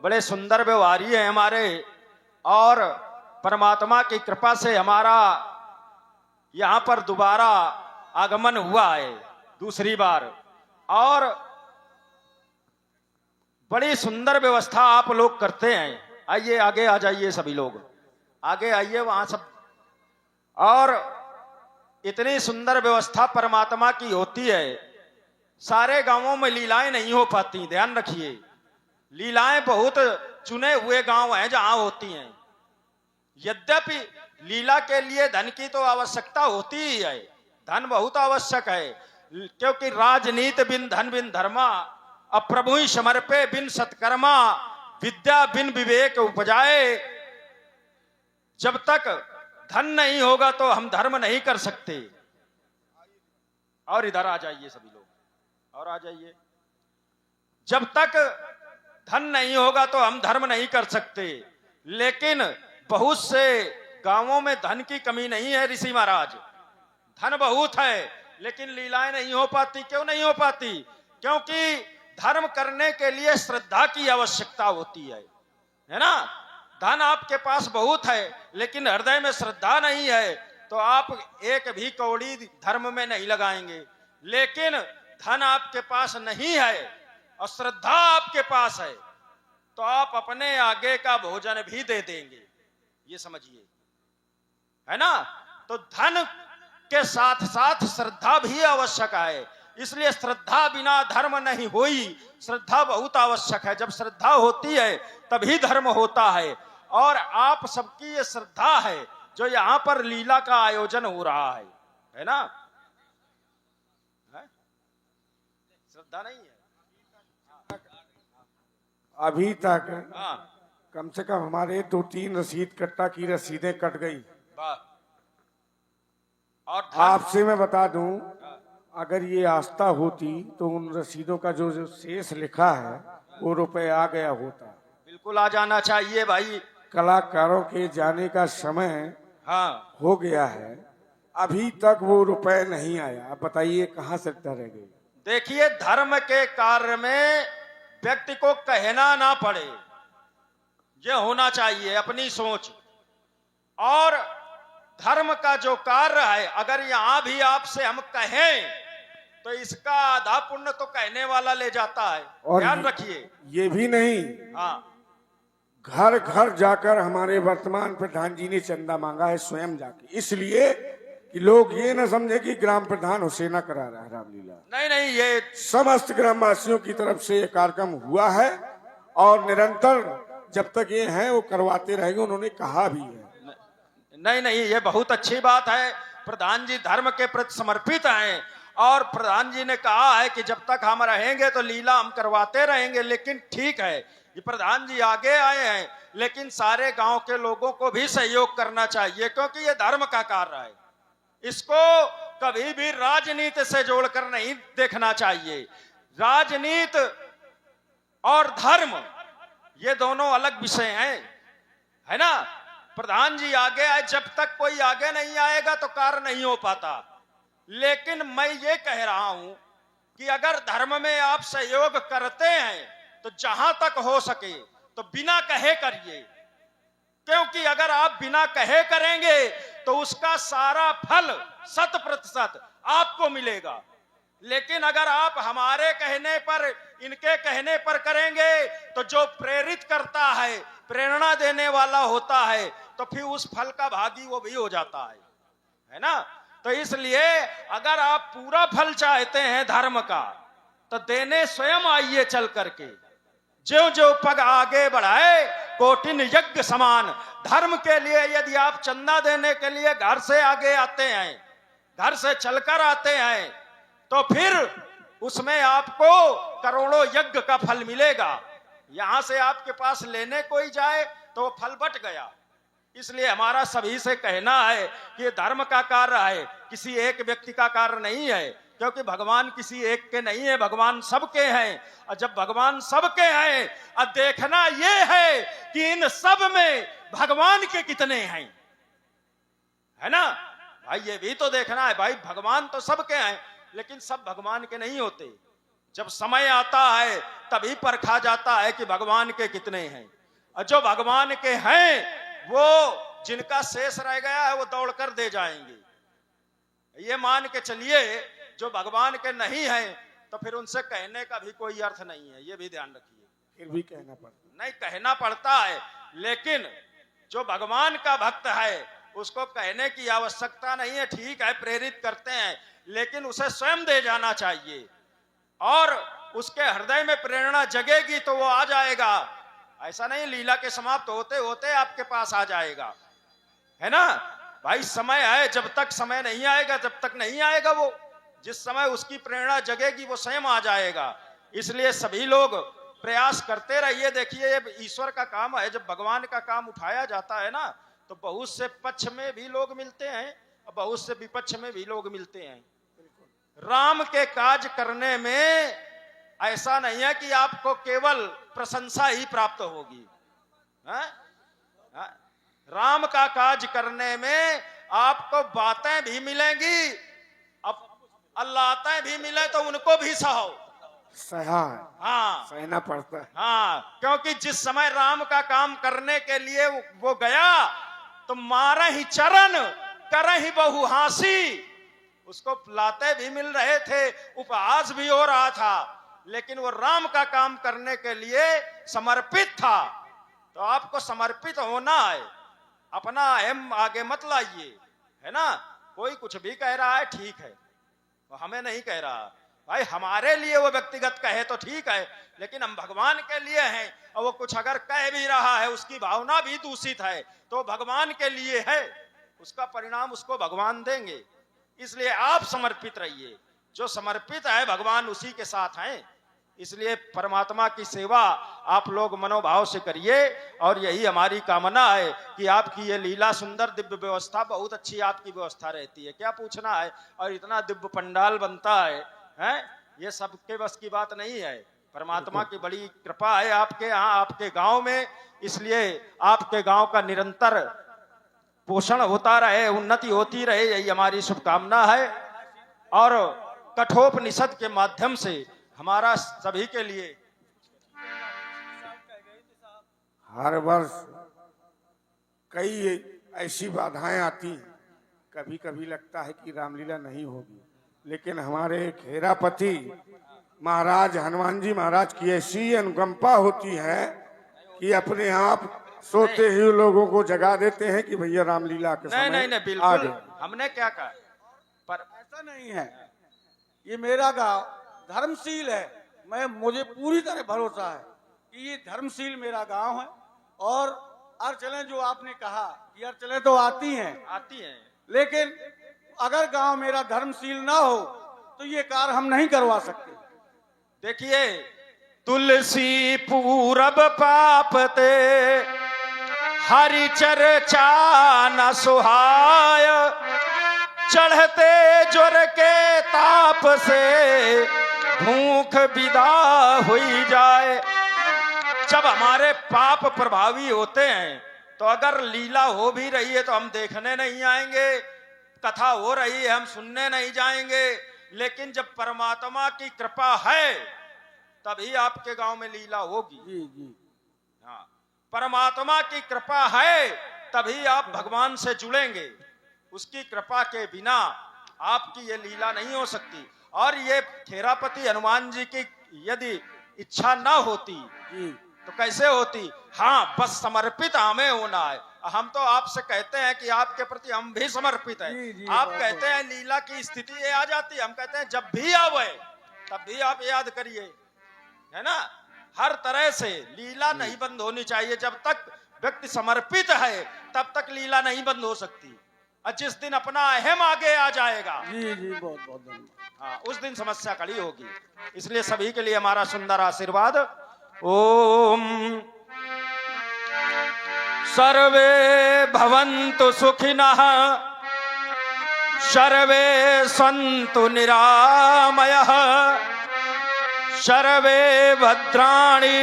बड़े सुंदर व्यवहारी हैं हमारे, और परमात्मा की कृपा से हमारा यहां पर दोबारा आगमन हुआ है, दूसरी बार। और बड़ी सुंदर व्यवस्था आप लोग करते हैं। आइए आगे आ जाइए सभी लोग, आगे आइए वहां सब। और इतनी सुंदर व्यवस्था परमात्मा की होती है। सारे गांवों में लीलाएं नहीं हो पाती, ध्यान रखिए। लीलाएं बहुत चुने हुए गांव हैं जहां होती हैं। यद्यपि लीला के लिए धन की तो आवश्यकता होती ही है, धन बहुत आवश्यक है, क्योंकि राजनीति बिन धन बिन धर्मा, अब प्रभु ही समर्पे बिन सत्कर्मा, विद्या बिन विवेक उपजाए। जब तक धन नहीं होगा तो हम धर्म नहीं कर सकते। और इधर आ जाइए सभी लोग, और आ जाइए। जब तक धन नहीं होगा तो हम धर्म नहीं कर सकते। लेकिन बहुत से गांवों में धन की कमी नहीं है ऋषि महाराज, धन बहुत है, लेकिन लीलाएं नहीं हो पाती। क्यों नहीं हो पाती? क्योंकि धर्म करने के लिए श्रद्धा की आवश्यकता होती है ना। धन आपके पास बहुत है, लेकिन हृदय में श्रद्धा नहीं है, तो आप एक भी कौड़ी धर्म में नहीं लगाएंगे। लेकिन धन आपके पास नहीं है और श्रद्धा आपके पास है, तो आप अपने आगे का भोजन भी दे देंगे, ये समझिए, है ना। तो धन के साथ साथ श्रद्धा भी आवश्यक है, इसलिए श्रद्धा बिना धर्म नहीं होई। श्रद्धा बहुत आवश्यक है, जब श्रद्धा होती है तभी धर्म होता है। और आप सबकी ये श्रद्धा है जो यहां पर लीला का आयोजन हो रहा है ना। श्रद्धा नहीं है अभी तक। हाँ, कम से कम हमारे 2-3 रसीद कट्टा की रसीदें कट गई। वाह। और आपसे मैं बता दूं, अगर ये आस्था होती तो उन रसीदों का जो शेष लिखा है वो रुपए आ गया होता। बिल्कुल आ जाना चाहिए भाई। कलाकारों के जाने का समय हाँ, हो गया है, अभी तक वो रुपए नहीं आया। आप बताइए कहाँ से रह गए? देखिए, धर्म के कार्य में व्यक्ति को कहना ना पड़े, ये होना चाहिए अपनी सोच। और धर्म का जो कार्य है, अगर यहां भी आपसे हम कहें तो इसका आधा पुण्य तो कहने वाला ले जाता है, ध्यान रखिए। ये भी नहीं, हाँ, घर घर जाकर हमारे वर्तमान प्रधान जी ने चंदा मांगा है स्वयं जाके, इसलिए कि लोग ये न समझे कि ग्राम प्रधान हुसैना करा रहा है रामलीला। नहीं नहीं, ये समस्त ग्रामवासियों की तरफ से ये कार्यक्रम हुआ है और निरंतर जब तक ये हैं वो करवाते रहेंगे, उन्होंने कहा भी है। नहीं नहीं, ये बहुत अच्छी बात है। प्रधान जी धर्म के प्रति समर्पित हैं, और प्रधान जी ने कहा है कि जब तक हम रहेंगे तो लीला हम करवाते रहेंगे। लेकिन ठीक है, ये प्रधान जी आगे आए हैं, लेकिन सारे गांव के लोगों को भी सहयोग करना चाहिए, क्योंकि ये धर्म का कार्य है। इसको कभी भी राजनीति से जोड़कर नहीं देखना चाहिए। राजनीति और धर्म ये दोनों अलग विषय हैं, है ना। प्रधान जी आगे आए, जब तक कोई आगे नहीं आएगा तो कार्य नहीं हो पाता। लेकिन मैं ये कह रहा हूं कि अगर धर्म में आप सहयोग करते हैं तो जहां तक हो सके तो बिना कहे करिए, क्योंकि अगर आप बिना कहे करेंगे तो उसका सारा फल 100% आपको मिलेगा। लेकिन अगर आप हमारे कहने पर, इनके कहने पर करेंगे तो जो प्रेरित करता है, प्रेरणा देने वाला होता है, तो फिर उस फल का भागी वो भी हो जाता है ना। तो इसलिए अगर आप पूरा फल चाहते हैं धर्म का, तो देने स्वयं आइए चल करके। जो जो पग आगे बढ़ाए कोटिन यज्ञ समान। धर्म के लिए यदि आप चंदा देने के लिए घर से आगे आते हैं, घर से चलकर आते हैं तो फिर उसमें आपको करोड़ों यज्ञ का फल मिलेगा। यहां से आपके पास लेने कोई जाए तो वो फल बट गया। इसलिए हमारा सभी से कहना है कि ये धर्म का कार्य है, किसी एक व्यक्ति का कार्य नहीं है, क्योंकि भगवान किसी एक के नहीं है, भगवान सबके हैं। और जब भगवान सबके हैं, अब देखना ये है कि इन सब में भगवान के कितने हैं, है ना भाई। ये भी तो देखना है भाई, भगवान तो सबके हैं लेकिन सब भगवान के नहीं होते। जब समय आता है तभी परखा जाता है कि भगवान के कितने हैं। और जो भगवान के हैं वो जिनका शेष रह गया है वो दौड़कर दे जाएंगे। ये मान के चलिए जो भगवान के नहीं हैं तो फिर उनसे कहने का भी कोई अर्थ नहीं है, ये भी ध्यान रखिए। फिर भी कहना पड़ता नहीं, कहना पड़ता है, लेकिन जो भगवान का भक्त है उसको कहने की आवश्यकता नहीं है। ठीक है, प्रेरित करते हैं, लेकिन उसे स्वयं दे जाना चाहिए और उसके हृदय में प्रेरणा जगेगी तो वो आ जाएगा। ऐसा नहीं लीला के समाप्त होते होते आपके पास आ जाएगा, है ना भाई। समय है, जब तक समय नहीं आएगा जब तक नहीं आएगा वो। जिस समय उसकी प्रेरणा जगेगी वो स्वयं आ जाएगा। इसलिए सभी लोग प्रयास करते रहिए। देखिए ये ईश्वर का काम है, जब भगवान का काम उठाया जाता है ना तो बहुत से पक्ष में भी लोग मिलते हैं और बहुत से विपक्ष में भी लोग मिलते हैं। राम के काज करने में ऐसा नहीं है कि आपको केवल प्रशंसा ही प्राप्त होगी, है? राम का काज करने में आपको बातें भी मिलेंगी, अब अल्लाहतें भी मिले तो उनको भी सहो। सहा हाँ, सहना पड़ता है। हाँ, क्योंकि जिस समय राम का काम करने के लिए वो गया तो मारा ही चरण कर ही बहु हासी। उसको लाते भी मिल रहे थे, उपहास भी हो रहा था, लेकिन वो राम का काम करने के लिए समर्पित था। तो आपको समर्पित होना है, अपना अहम आगे मत लाइए, है ना। कोई कुछ भी कह रहा है ठीक है, वो हमें नहीं कह रहा भाई। हमारे लिए वो व्यक्तिगत कहे तो ठीक है, लेकिन हम भगवान के लिए हैं और वो कुछ अगर कह भी रहा है उसकी भावना भी दूषित है तो भगवान के लिए है, उसका परिणाम उसको भगवान देंगे। इसलिए आप समर्पित रहिए, जो समर्पित है भगवान उसी के साथ हैं। इसलिए परमात्मा की सेवा आप लोग मनोभाव से करिए और यही हमारी कामना है कि आपकी ये लीला सुंदर दिव्य व्यवस्था, बहुत अच्छी आपकी व्यवस्था रहती है, क्या पूछना है। और इतना दिव्य पंडाल बनता है, ये सबके बस की बात नहीं है। परमात्मा की बड़ी कृपा है आपके यहाँ, आपके गांव में। इसलिए आपके गांव का निरंतर पोषण होता रहे, उन्नति होती रहे, यही हमारी शुभकामना है। और कठोपनिषद के माध्यम से हमारा सभी के लिए हर वर्ष कई ऐसी बाधाएं आती हैं, कभी कभी लगता है कि रामलीला नहीं होगी, लेकिन हमारे खेरापति महाराज हनुमान जी महाराज की ऐसी अनुकंपा होती है कि अपने आप सोते ही लोगों को जगा देते हैं कि भैया रामलीला के समय नहीं बिल्कुल, हमने क्या कहा, पर ऐसा नहीं है। ये मेरा गांव धर्मशील है, मुझे पूरी तरह भरोसा है कि ये धर्मशील मेरा गांव है। और अर्चलें जो आपने कहा कि अर्चलें तो आती हैं, लेकिन अगर गांव मेरा धर्मशील ना हो तो ये कार्य हम नहीं करवा सकते। देखिए, तुलसी पूरब पापते हरि चर्चा न सुहाय, चढ़ते ज्वर के ताप से भूख विदा हुई जाए। जब हमारे पाप प्रभावी होते हैं तो अगर लीला हो भी रही है तो हम देखने नहीं आएंगे, कथा हो रही है हम सुनने नहीं जाएंगे। लेकिन जब परमात्मा की कृपा है तभी आपके गांव में लीला होगी। जी। हाँ, परमात्मा की कृपा है तभी आप भगवान से जुड़ेंगे। उसकी कृपा के बिना आपकी ये लीला नहीं हो सकती। और ये खेरापति हनुमान जी की यदि इच्छा ना होती तो कैसे होती। हाँ, बस समर्पित हमें होना है। हम तो आपसे कहते हैं कि आपके प्रति हम भी समर्पित हैं। आप कहते हैं लीला की स्थिति ये आ जाती है, हम कहते हैं जब भी आवे तब भी आप याद करिए, है ना। हर तरह से लीला नहीं बंद होनी चाहिए। जब तक व्यक्ति समर्पित है तब तक लीला नहीं बंद हो सकती। और जिस दिन अपना अहम आगे आ जाएगा, जी जी, बहुत बहुत धन्यवाद। हाँ, उस दिन समस्या खड़ी होगी। इसलिए सभी के लिए हमारा सुंदर आशीर्वाद। ओम सर्वे भवन्तु सुखिनः, सर्वे सन्तु निरामयः, सर्वे भद्राणि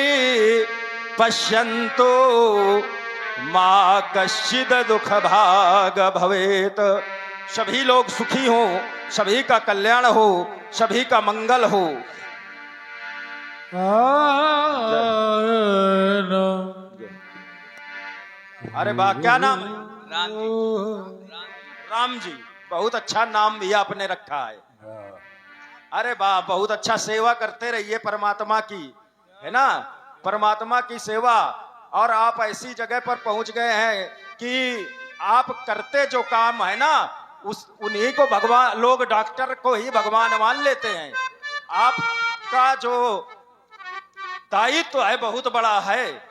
पश्यन्तु मा कश्चिद दुख भाग भवेत। सभी लोग सुखी हो, सभी का कल्याण हो, सभी का मंगल हो। अरे वाह, क्या नाम है? राम जी, बहुत अच्छा नाम भी आपने रखा है। अरे वाह, बहुत अच्छा। सेवा करते रहिए परमात्मा की, है ना, परमात्मा की सेवा। और आप ऐसी जगह पर पहुंच गए हैं कि आप करते जो काम है ना, उन्हीं को भगवान, लोग डॉक्टर को ही भगवान मान लेते हैं। आपका जो दायित्व है बहुत बड़ा है,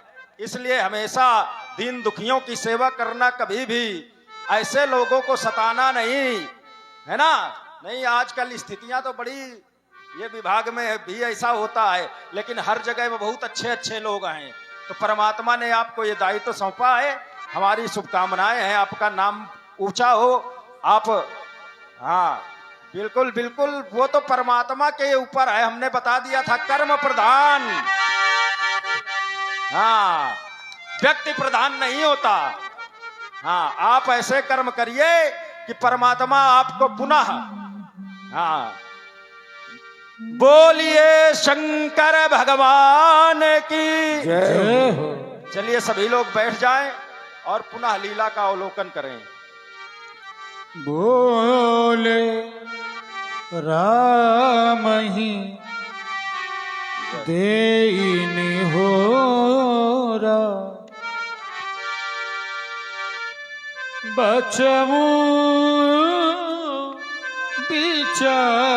इसलिए हमेशा दीन दुखियों की सेवा करना, कभी भी ऐसे लोगों को सताना नहीं, है ना। नहीं, आजकल स्थितियां तो बड़ी, ये विभाग में भी ऐसा होता है, लेकिन हर जगह में बहुत अच्छे अच्छे लोग हैं। तो परमात्मा ने आपको ये दायित्व सौंपा है। हमारी शुभकामनाएं हैं, आपका नाम ऊंचा हो। आप, हाँ बिल्कुल बिल्कुल, वो तो परमात्मा के ऊपर है। हमने बता दिया था, कर्म प्रधान, हाँ, व्यक्ति प्रधान नहीं होता। हाँ, आप ऐसे कर्म करिए कि परमात्मा आपको पुनः, हाँ, बोलिए शंकर भगवान की जय हो। चलिए सभी लोग बैठ जाएं और पुनः लीला का अवलोकन करें। बोले राम ही देनी होरा, बचमू बिचारी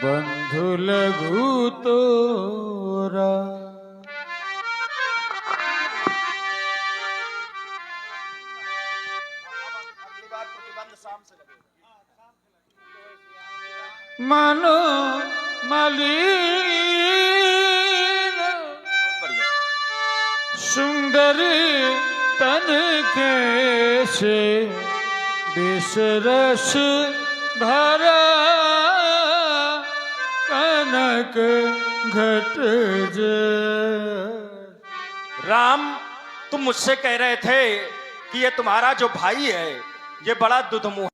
बंधु लघु तोरा। मनो मलिन सुंदर तन के से विषरस भरा, कनक घट राम, तुम मुझसे कह रहे थे कि ये तुम्हारा जो भाई है, ये बड़ा दुधमुहा